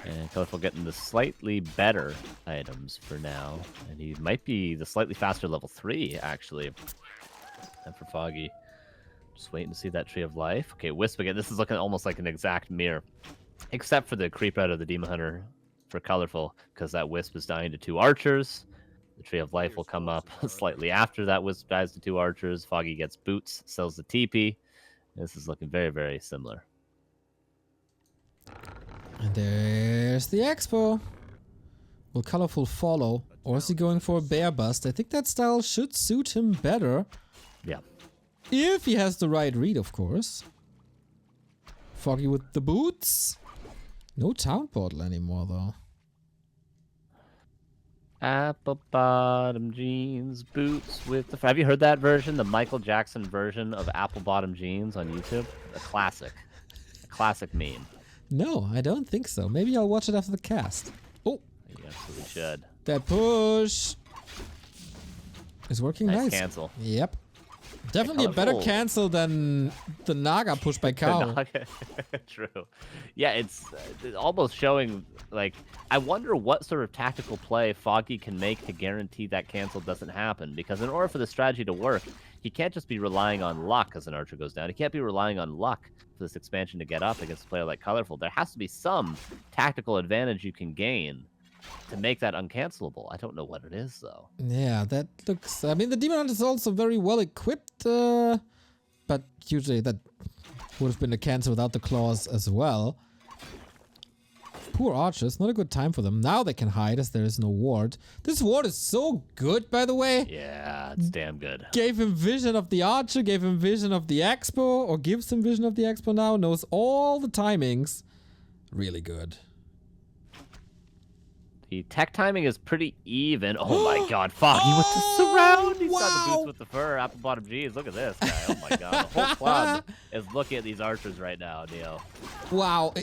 And Colorful getting the slightly better items for now. And he might be the slightly faster level 3, actually. And for Foggy, just waiting to see that Tree of Life. Okay, Wisp again. This is looking almost like an exact mirror. Except for the creep out of the Demon Hunter for Colorful, because that Wisp is dying to 2 archers. The Tree of Life will come up slightly after that Wisp dies to 2 archers. Foggy gets boots, sells the TP. This is looking very, very similar. And there's the expo. Will Colorful follow? Or is he going for a bear bust? I think that style should suit him better. Yeah. If he has the right read, of course. Foggy with the boots. No town portal anymore, though. Apple bottom jeans, boots with the... Have you heard that version? The Michael Jackson version of apple bottom jeans on YouTube? A classic. A classic meme. No, I don't think so. Maybe I'll watch it after the cast. Oh. You absolutely should. That push is working nice. Cancel. Yep. Definitely a better cancel than the Naga push by Cow. True. Yeah, it's almost showing, like, I wonder what sort of tactical play Foggy can make to guarantee that cancel doesn't happen. Because in order for the strategy to work, he can't just be relying on luck as an archer goes down. He can't be relying on luck for this expansion to get up against a player like Colorful. There has to be some tactical advantage you can gain to make that uncancelable. I don't know what it is, though. Yeah, that looks... I mean, the Demon Hunter is also very well equipped, but usually that would have been a cancel without the claws as well. Poor archers, not a good time for them. Now they can hide as there is no ward. This ward is so good, by the way. Yeah, it's damn good. Gave him vision of the archer, gave him vision of the expo, or gives him vision of the expo now, knows all the timings. Really good. The tech timing is pretty even. Oh my god, Foggy with the surround! He's got the boots with the fur, apple bottom G's. Look at this guy. Oh my god. The whole club is looking at these archers right now, Neo. Wow.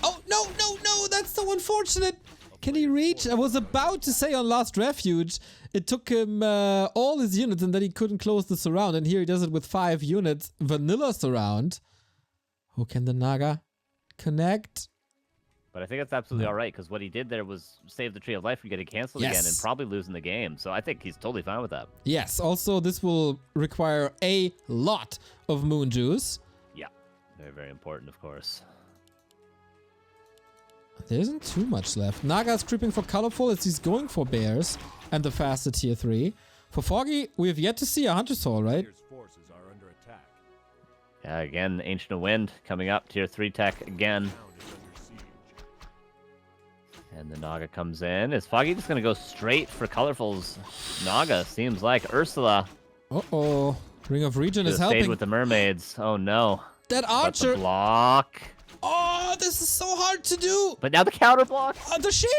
Oh, no, that's so unfortunate. Can he reach? I was about to say on Last Refuge, it took him all his units and then he couldn't close the surround. And here he does it with 5 units. Vanilla surround. Oh, can the Naga connect? But I think that's absolutely all right, because what he did there was save the Tree of Life from getting canceled again and probably losing the game. So I think he's totally fine with that. Yes, also this will require a lot of Moon Juice. Yeah, very, very important, of course. There isn't too much left. Naga's creeping for Colorful as he's going for Bears and the faster tier 3. For Foggy, we have yet to see a Hunter's Soul, right? Players' forces are under attack. Yeah, again, Ancient of Wind coming up, tier 3 tech again. Town is under siege. And the Naga comes in. Is Foggy just going to go straight for Colorful's Naga? Seems like Ursula. Uh-oh. Ring of Region is Stayed helping. with the mermaids. Oh, no. That But archer. the block. Oh, this is so hard to do. But now the counter block. The sheep.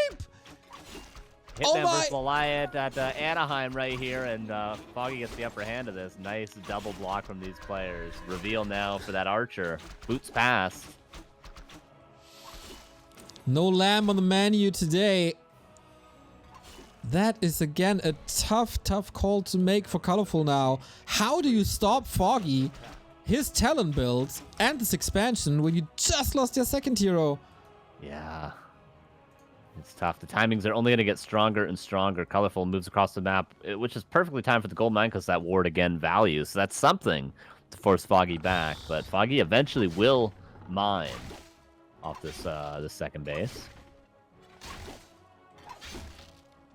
Oh Hitman my. versus Goliath at Anaheim right here, and Foggy gets the upper hand of this. Nice double block from these players. Reveal now for that archer. Boots past. No lamb on the menu today. That is again a tough call to make for Colorful now. How do you stop Foggy, his talent builds, and this expansion when you just lost your second hero? Yeah. It's tough. The timings are only going to get stronger and stronger. Colorful moves across the map, which is perfectly timed for the gold mine because that ward again values. So that's something to force Foggy back. But Foggy eventually will mine off this second base.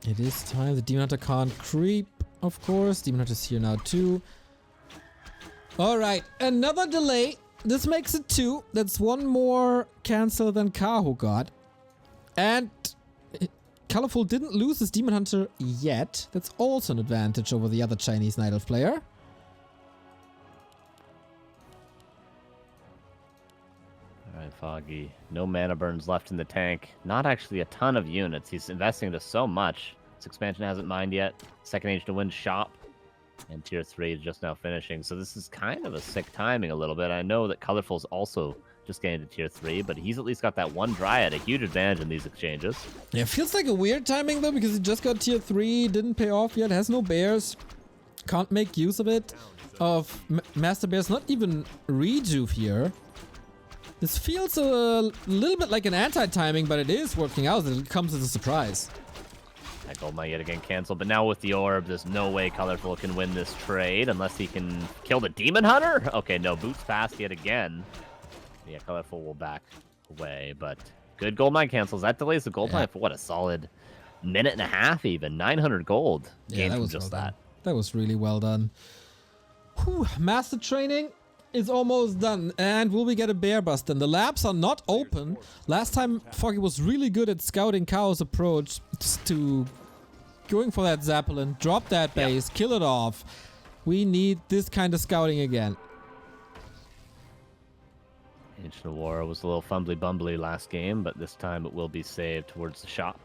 It is time. The Demon Hunter can't creep, of course. Demon Hunter's here now too. Alright, another delay. This makes it 2. That's 1 more cancel than Kaho got. And Colorful didn't lose his Demon Hunter yet. That's also an advantage over the other Chinese Night Elf player. Alright, Foggy. No mana burns left in the tank. Not actually a ton of units. He's investing into so much. This expansion hasn't mined yet. Second Age to Win shop. And tier 3 is just now finishing. So this is kind of a sick timing a little bit. I know that Colorful's also just getting to tier 3, but he's at least got that 1 Dryad, a huge advantage in these exchanges. Yeah, it feels like a weird timing though, because he just got tier 3, didn't pay off yet, has no bears, can't make use of it, of Master Bears, not even Rejuve here. This feels a little bit like an anti-timing, but it is working out, and it comes as a surprise. That gold mine yet again canceled, but now with the orb, there's no way Colorful can win this trade unless he can kill the Demon Hunter? Okay, no, boots fast yet again. Yeah, Colorful will back away, but good gold mine cancels. That delays the gold mine for what, a solid minute and a half even. 900 gold gained from just that. That was really well done. Whew, master training is almost done, and will we get a bear bust then? The labs are not open. Last time Foggy was really good at scouting Chaos approach to going for that Zeppelin, drop that base, kill it off. We need this kind of scouting again. Ancient of War was a little fumbly-bumbly last game, but this time it will be saved towards the shop.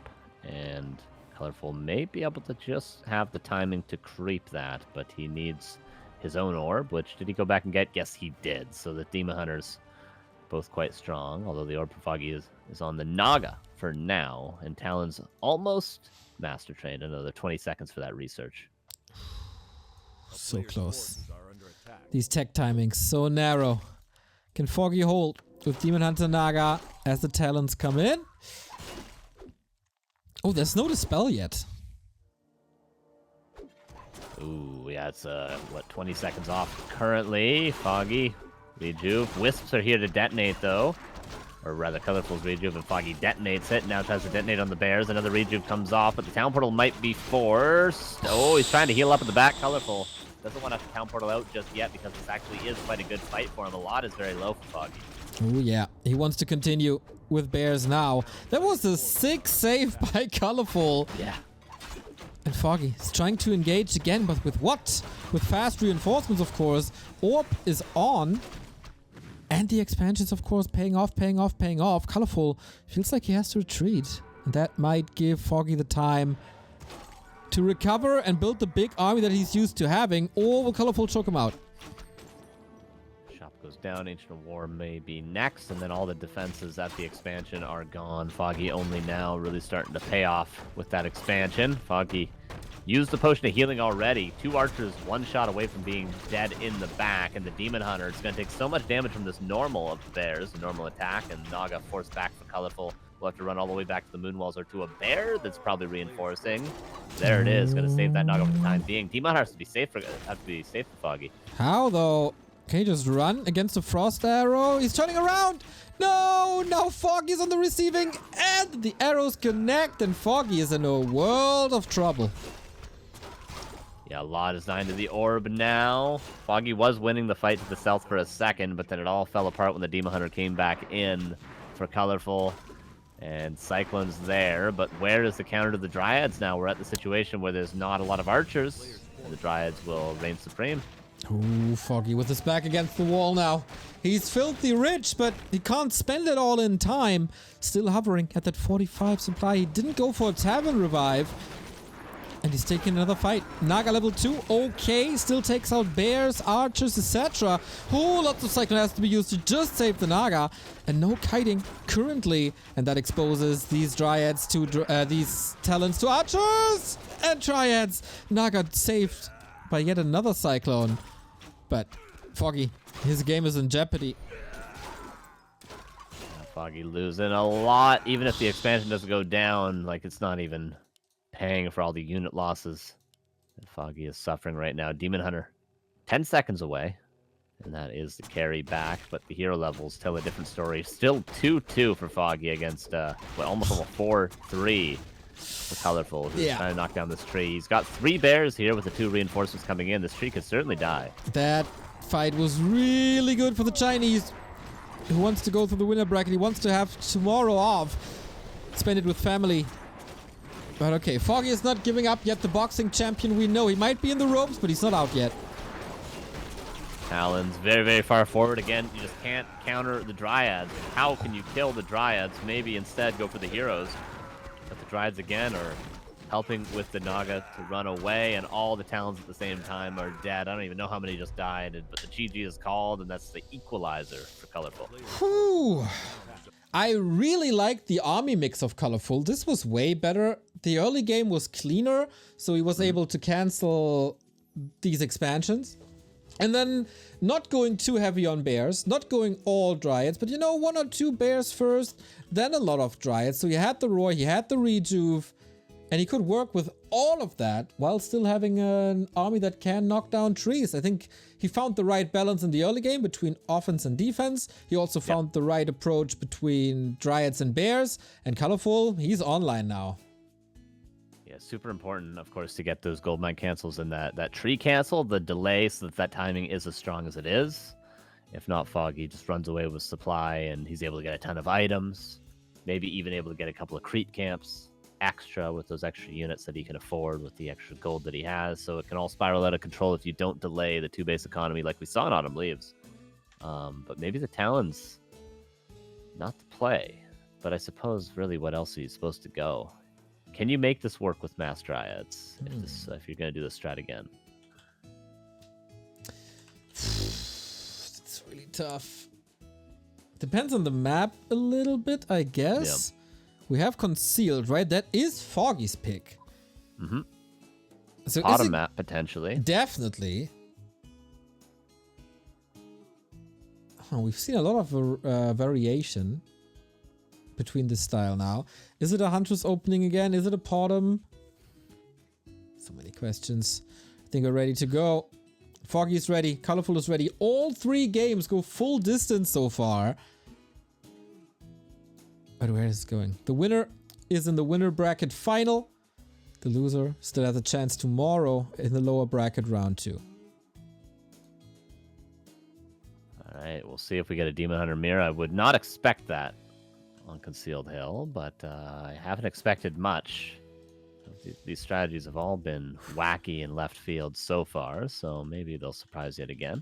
And Colorful may be able to just have the timing to creep that, but he needs his own orb, which did he go back and get? Yes, he did. So the Demon Hunters both quite strong, although the orb for Foggy is on the Naga for now, and Talon's almost master trained. Another 20 seconds for that research. So close. Forces are under attack. These tech timings so narrow. Can Foggy hold with Demon Hunter Naga as the talents come in? Oh, there's no dispel yet. Ooh, yeah, it's, 20 seconds off currently. Foggy, Rejuve. Wisps are here to detonate, though. Or rather, Colorful's Rejuve, and Foggy detonates it. Now tries to detonate on the Bears. Another Rejuve comes off, but the Town Portal might be forced. Oh, he's trying to heal up in the back. Colorful doesn't want to have to Town Portal out just yet because this actually is quite a good fight for him. The lot is very low for Foggy. Oh, yeah. He wants to continue with Bears now. That was a sick save by Colorful. Yeah. And Foggy is trying to engage again, but with what? With fast reinforcements, of course. Orb is on. And the expansions, of course, paying off. Colorful feels like he has to retreat. And that might give Foggy the time to recover and build the big army that he's used to having. Or will Colorful choke him out? Shop goes down. Ancient of War may be next, and then all the defenses at the expansion are gone. Foggy only now really starting to pay off with that expansion. Foggy used the potion of healing already. 2 archers 1 shot away from being dead in the back, and the Demon Hunter is going to take so much damage from this normal of theirs, the normal attack, and Naga forced back for Colorful. We'll have to run all the way back to the Moonwalls or to a bear that's probably reinforcing. There it is, going to save that Naga for the time being. Demon Hunter has to be safe for Foggy. How though? Can he just run against the Frost Arrow? He's turning around! No! Now Foggy's on the receiving end! The arrows connect and Foggy is in a world of trouble. Yeah, Law designed to the orb now. Foggy was winning the fight to the south for a second, but then it all fell apart when the Demon Hunter came back in for Colorful. And Cyclone's there, but where is the counter to the Dryads now? We're at the situation where there's not a lot of archers, and the Dryads will reign supreme. Ooh, Foggy with his back against the wall now. He's filthy rich, but he can't spend it all in time. Still hovering at that 45 supply. He didn't go for a Tavern Revive. And he's taking another fight. Naga level 2, okay. Still takes out bears, archers, etc. Oh, lots of Cyclone has to be used to just save the Naga. And no kiting currently. And that exposes these Dryads to, these talents to archers and Dryads. Naga saved by yet another Cyclone. But Foggy, his game is in jeopardy. Foggy losing a lot. Even if the expansion doesn't go down, like it's not even paying for all the unit losses. And Foggy is suffering right now. Demon Hunter, 10 seconds away. And that is the carry back, but the hero levels tell a different story. Still 2-2 for Foggy against, almost a 4-3 for Colorful, who's trying to knock down this tree. He's got 3 bears here with the 2 reinforcements coming in. This tree could certainly die. That fight was really good for the Chinese, who wants to go through the winner bracket. He wants to have tomorrow off, spend it with family. But okay, Foggy is not giving up yet. The boxing champion, we know. He might be in the ropes, but he's not out yet. Talon's very, very far forward. Again, you just can't counter the Dryads. How can you kill the Dryads? Maybe instead go for the heroes. But the Dryads, again, are helping with the Naga to run away, and all the Talons at the same time are dead. I don't even know how many just died, but the GG is called, and that's the equalizer for Colorful. Whew. I really liked the army mix of Colorful. This was way better. The early game was cleaner, so he was able to cancel these expansions. And then not going too heavy on bears, not going all Dryads, but 1 or 2 bears first, then a lot of Dryads. So he had the Roar, he had the Rejuve, and he could work with all of that while still having an army that can knock down trees. I think he found the right balance in the early game between offense and defense. He also found the right approach between Dryads and bears. And Colorful, he's online now. Yeah, super important, of course, to get those goldmine cancels and that tree cancel, the delay, so that timing is as strong as it is. If not, Foggy just runs away with supply, and he's able to get a ton of items, maybe even able to get a couple of creep camps extra with those extra units that he can afford with the extra gold that he has. So it can all spiral out of control if you don't delay the 2-base economy like we saw in Autumn Leaves. But maybe the Talons, not to play, but I suppose really what else are you supposed to go? Can you make this work with Mass Dryads if you're going to do this strat again? It's really tough. Depends on the map a little bit, I guess. Yeah. We have Concealed, right? That is Foggy's pick. Mm-hmm. So Autumn map, potentially. Definitely. Oh, we've seen a lot of variation between this style now. Is it a Huntress opening again? Is it a Potom? So many questions. I think we're ready to go. Foggy is ready. Colorful is ready. All 3 games go full distance so far. But where is it going? The winner is in the winner bracket final. The loser still has a chance tomorrow in the lower bracket round 2. All right, we'll see if we get a Demon Hunter mirror. I would not expect that on Concealed Hill, but I haven't expected much. These strategies have all been wacky in left field so far, so maybe they'll surprise yet again.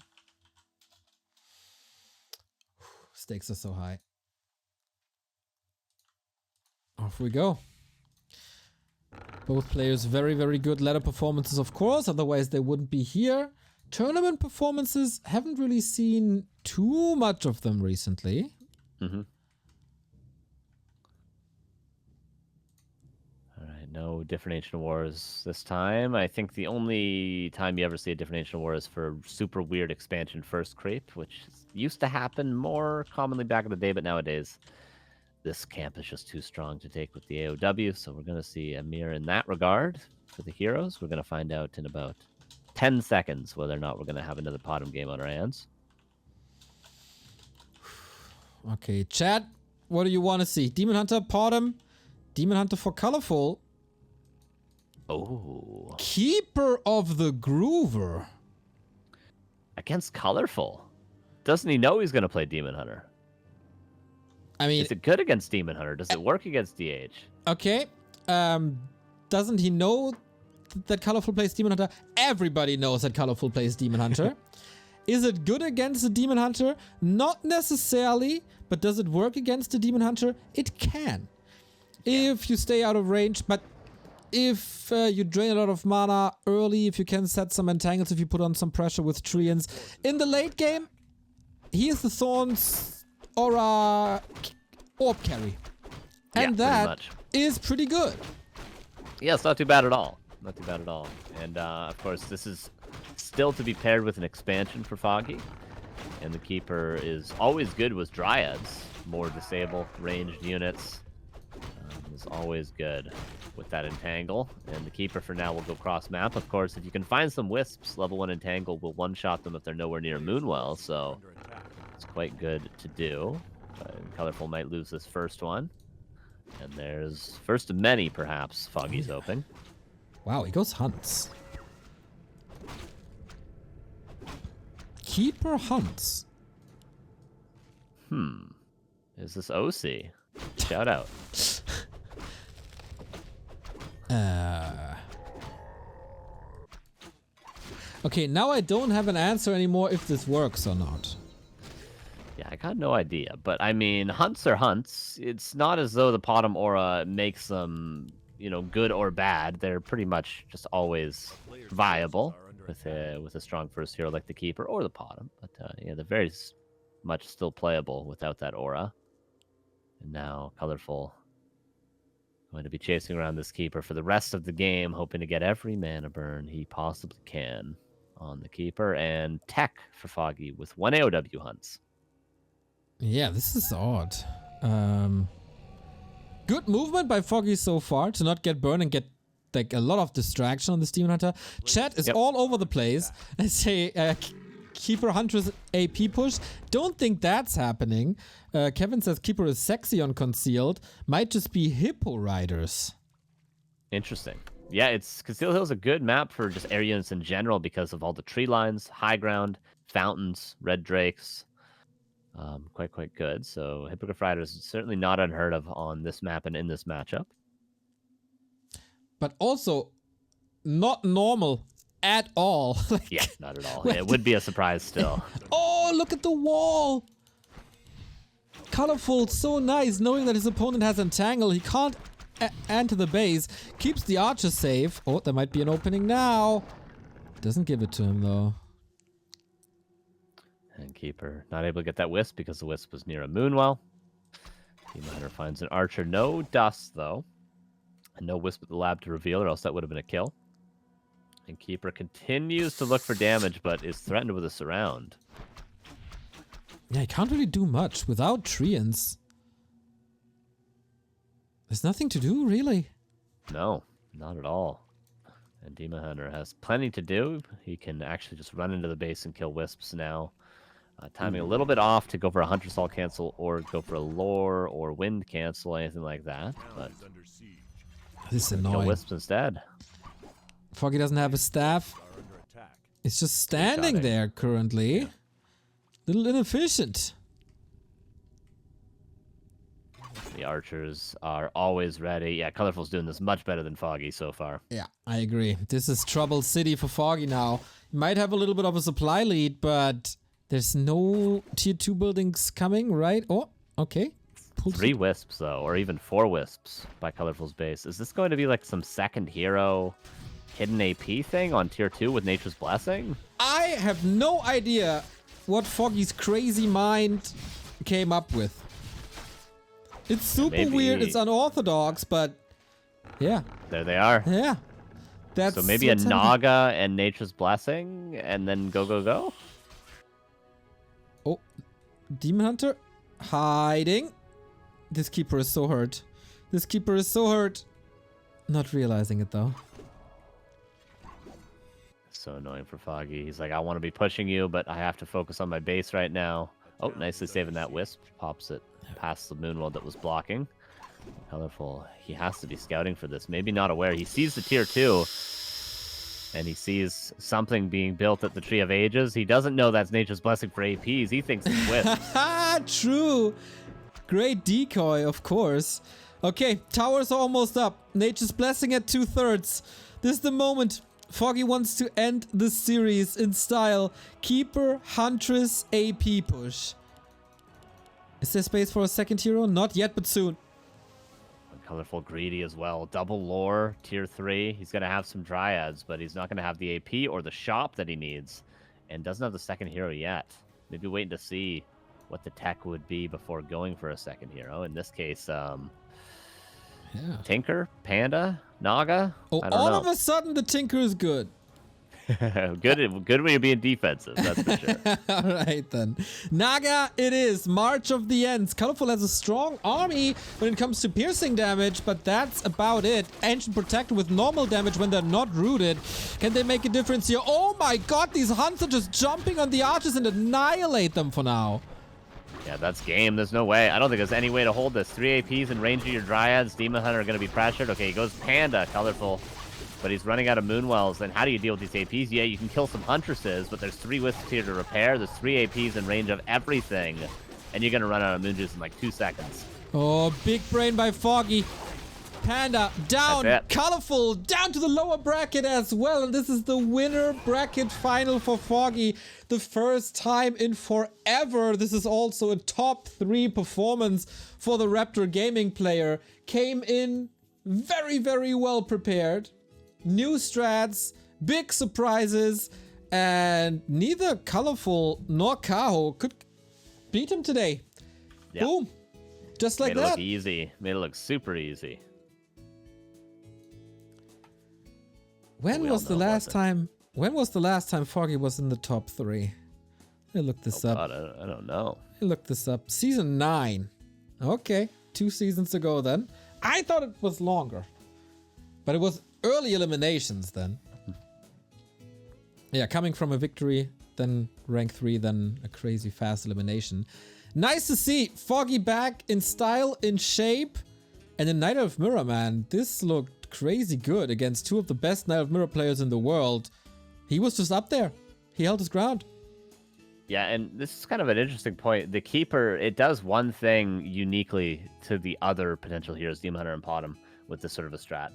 Stakes are so high. Off we go. Both players very, very good ladder performances, of course. Otherwise, they wouldn't be here. tournament performances, haven't really seen too much of them recently. Mm-hmm. All right, no different Ancient Wars this time. I think the only time you ever see a different Ancient War is for super weird expansion first creep, which used to happen more commonly back in the day, but nowadays this camp is just too strong to take with the AOW, so we're going to see a mirror in that regard for the heroes. We're going to find out in about 10 seconds whether or not we're going to have another Potom game on our hands. Okay, chat, what do you want to see? Demon Hunter, Potom, Demon Hunter for Colorful. Oh. Keeper of the Groover. Against Colorful. Doesn't he know he's going to play Demon Hunter? I mean, is it good against Demon Hunter? Does it work against DH? Okay. Doesn't he know that Colorful plays Demon Hunter? Everybody knows that Colorful plays Demon Hunter. Is it good against the Demon Hunter? Not necessarily, but does it work against the Demon Hunter? It can. If you stay out of range, but if you drain a lot of mana early, if you can set some entangles, if you put on some pressure with Treants. In the late game, he is the Thorns Aura Orb carry. And that is pretty good. Yeah, it's not too bad at all. Not too bad at all. And, of course, this is still to be paired with an expansion for Foggy. And the Keeper is always good with Dryads. More disable, ranged units. Is always good with that Entangle. And the Keeper for now will go cross-map. Of course, if you can find some Wisps, level 1 Entangle will one-shot them if they're nowhere near Moonwell. So it's quite good to do. Colorful might lose this first one. And there's first of many, perhaps, Foggy's open. Wow, he goes hunts. Keeper hunts. Is this OC? Shout out. Okay, now I don't have an answer anymore if this works or not. Yeah, I got no idea. But, I mean, hunts are hunts. It's not as though the Potom Aura makes them, you know, good or bad. They're pretty much just always viable with a strong first hero like the Keeper or the Potom. But, yeah, they're very much still playable without that Aura. And now, Colorful going to be chasing around this Keeper for the rest of the game, hoping to get every mana burn he possibly can on the Keeper. And Tech for Foggy with 1 AOW hunts. Yeah, this is odd. Good movement by Foggy so far to not get burned and get like a lot of distraction on this Demon Hunter. Chat is all over the place. I say Keeper Huntress AP push. Don't think that's happening. Kevin says Keeper is sexy on Concealed. Might just be Hippo Riders. Interesting. Yeah, it's Concealed Hill is a good map for just area units in general because of all the tree lines, high ground, fountains, red drakes. Quite good. So Hippogriff Riders is certainly not unheard of on this map and in this matchup. But also not normal at all. Like, yeah, not at all. It would be a surprise still. Oh, look at the wall! Colorful, so nice, knowing that his opponent has Entangle. He can't enter the base. Keeps the archer safe. Oh, there might be an opening now. Doesn't give it to him, though. And Keeper not able to get that Wisp because the Wisp was near a Moonwell. Demon Hunter finds an Archer. No Dust, though. And no Wisp at the lab to reveal, or else that would have been a kill. And Keeper continues to look for damage, but is threatened with a Surround. Yeah, he can't really do much without Treants. There's nothing to do, really. No, not at all. And Demon Hunter has plenty to do. He can actually just run into the base and kill Wisps now. Timing a little bit off to go for a Hunter Assault cancel or go for a Lore or Wind cancel, anything like that. But this is kill annoying. Wisps instead. Foggy doesn't have a staff. It's just standing there currently. Yeah. Little inefficient. The archers are always ready. Yeah, Colorful's doing this much better than Foggy so far. Yeah, I agree. This is trouble city for Foggy now. He might have a little bit of a supply lead, but there's no tier 2 buildings coming, right? Oh, okay. 3 Wisps, though, or even 4 Wisps by Colorful's base. Is this going to be like some second hero hidden AP thing on tier 2 with Nature's Blessing? I I have no idea what Foggy's crazy mind came up with. It's super weird, it's unorthodox, but yeah. There they are. Yeah. That's so maybe a Naga and Nature's Blessing, and then go. Oh, Demon Hunter hiding. This keeper is so hurt. This keeper is so hurt. Not realizing it though. So annoying for Foggy. He's like, I want to be pushing you, but I have to focus on my base right now. Oh, nicely saving that Wisp. Pops it past the Moonwell that was blocking. Colorful. He has to be scouting for this. Maybe not aware. He sees the tier 2. And he sees something being built at the Tree of Ages. He doesn't know that's Nature's Blessing for APs. He thinks it's Wisp. True. Great decoy, of course. Okay, towers are almost up. Nature's Blessing at 2/3. This is the moment. Foggy wants to end the series in style. Keeper, Huntress, AP push. Is there space for a second hero? Not yet, but soon. Colorful greedy as well. Double lore, tier 3. He's going to have some dryads, but he's not going to have the AP or the shop that he needs. And doesn't have the second hero yet. Maybe waiting to see what the tech would be before going for a second hero. In this case, Tinker, Panda, Naga. Oh, all of a sudden the Tinker is good. Good when you're being defensive, that's for sure. All right, then. Naga it is. March of the Ends. Colorful has a strong army when it comes to piercing damage, but that's about it. Ancient Protector with normal damage when they're not rooted. Can they make a difference here? Oh my god, these hunts are just jumping on the archers and annihilate them for now. Yeah, that's game. There's no way. I don't think there's any way to hold this. 3 APs in range of your Dryads. Demon Hunter are going to be pressured. Okay, he goes Panda, Colorful. But he's running out of Moonwells. Then how do you deal with these APs? Yeah, you can kill some Huntresses, but there's 3 Wisps here to repair. There's 3 APs in range of everything. And you're going to run out of Moon Juice in like 2 seconds. Oh, big brain by Foggy. Panda down, Colorful down to the lower bracket as well. And this is the winner bracket final for Foggy. The first time in forever. This is also a top 3 performance for the Raptor Gaming player. Came in very, very well prepared. New strats, big surprises, and neither Colorful nor Kaho could beat him today. Yep. Boom. Just like that. Made it look easy. Made it look super easy. When was the last time Foggy was in the top 3? I looked this up. God, I don't know. I looked this up. Season 9. Okay, 2 seasons ago then. I thought it was longer. But it was early eliminations then. Yeah, coming from a victory, then rank 3, then a crazy fast elimination. Nice to see Foggy back in style, in shape. And in Night of Mirror, man, this looked crazy good against 2 of the best Night of Mirror players in the world. He was just up there. He held his ground. Yeah, and this is kind of an interesting point. The Keeper, it does one thing uniquely to the other potential heroes, Demon Hunter and Potom, with this sort of a strat.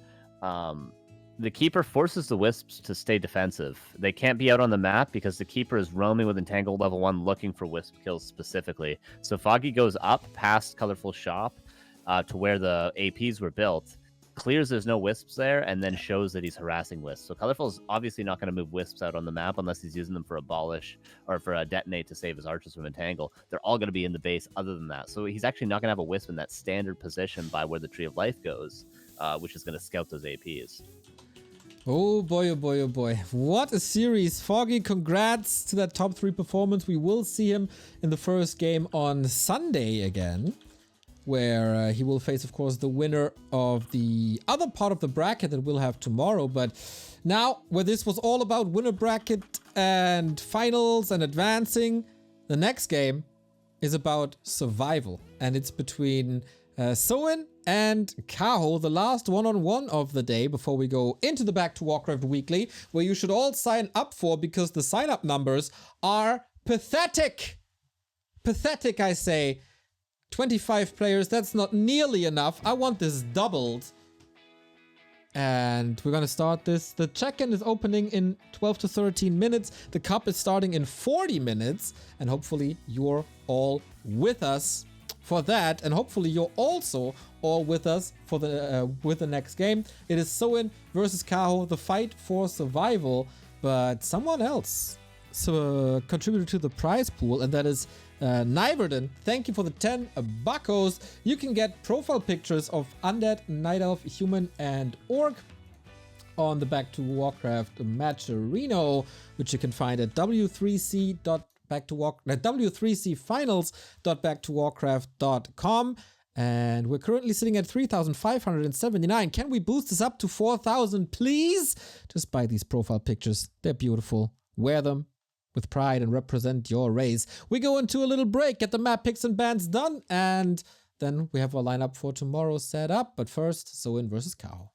The Keeper forces the Wisps to stay defensive. They can't be out on the map because the Keeper is roaming with Entangled level 1 looking for Wisp kills specifically. So Foggy goes up past Colorful Shop to where the APs were built, clears there's no Wisps there, and then shows that he's harassing Wisps. So Colorful's obviously not going to move Wisps out on the map unless he's using them for Abolish or for a Detonate to save his archers from Entangle. They're all going to be in the base other than that. So he's actually not going to have a Wisp in that standard position by where the Tree of Life goes, which is going to scout those APs. Oh boy, oh boy, oh boy. What a series. Foggy, congrats to that top 3 performance. We will see him in the first game on Sunday again, where he will face, of course, the winner of the other part of the bracket that we'll have tomorrow. But now, where this was all about winner bracket and finals and advancing, the next game is about survival. And it's between Soin and Kaho, the last one-on-one of the day before we go into the Back to Warcraft Weekly, where you should all sign up for because the sign-up numbers are pathetic. Pathetic, I say. 25 players, that's not nearly enough. I want this doubled. And we're gonna start this. The check-in is opening in 12 to 13 minutes. The cup is starting in 40 minutes. And hopefully you're all with us for that, and hopefully you're also all with us for the with the next game. It is Soin versus Kaho, the fight for survival, but someone else contributor to the prize pool, and that is Nyverden. Thank you for the 10 buckos. You can get profile pictures of Undead, Night Elf, Human, and Orc on the Back to Warcraft Matcherino, which you can find at W3Cfinals.backtowarcraft.com. And we're currently sitting at 3,579. Can we boost this up to 4,000, please? Just buy these profile pictures. They're beautiful. Wear them with pride and represent your race. We go into a little break, get the map picks and bans done, and then we have our lineup for tomorrow set up. But first, Zoin versus Kao.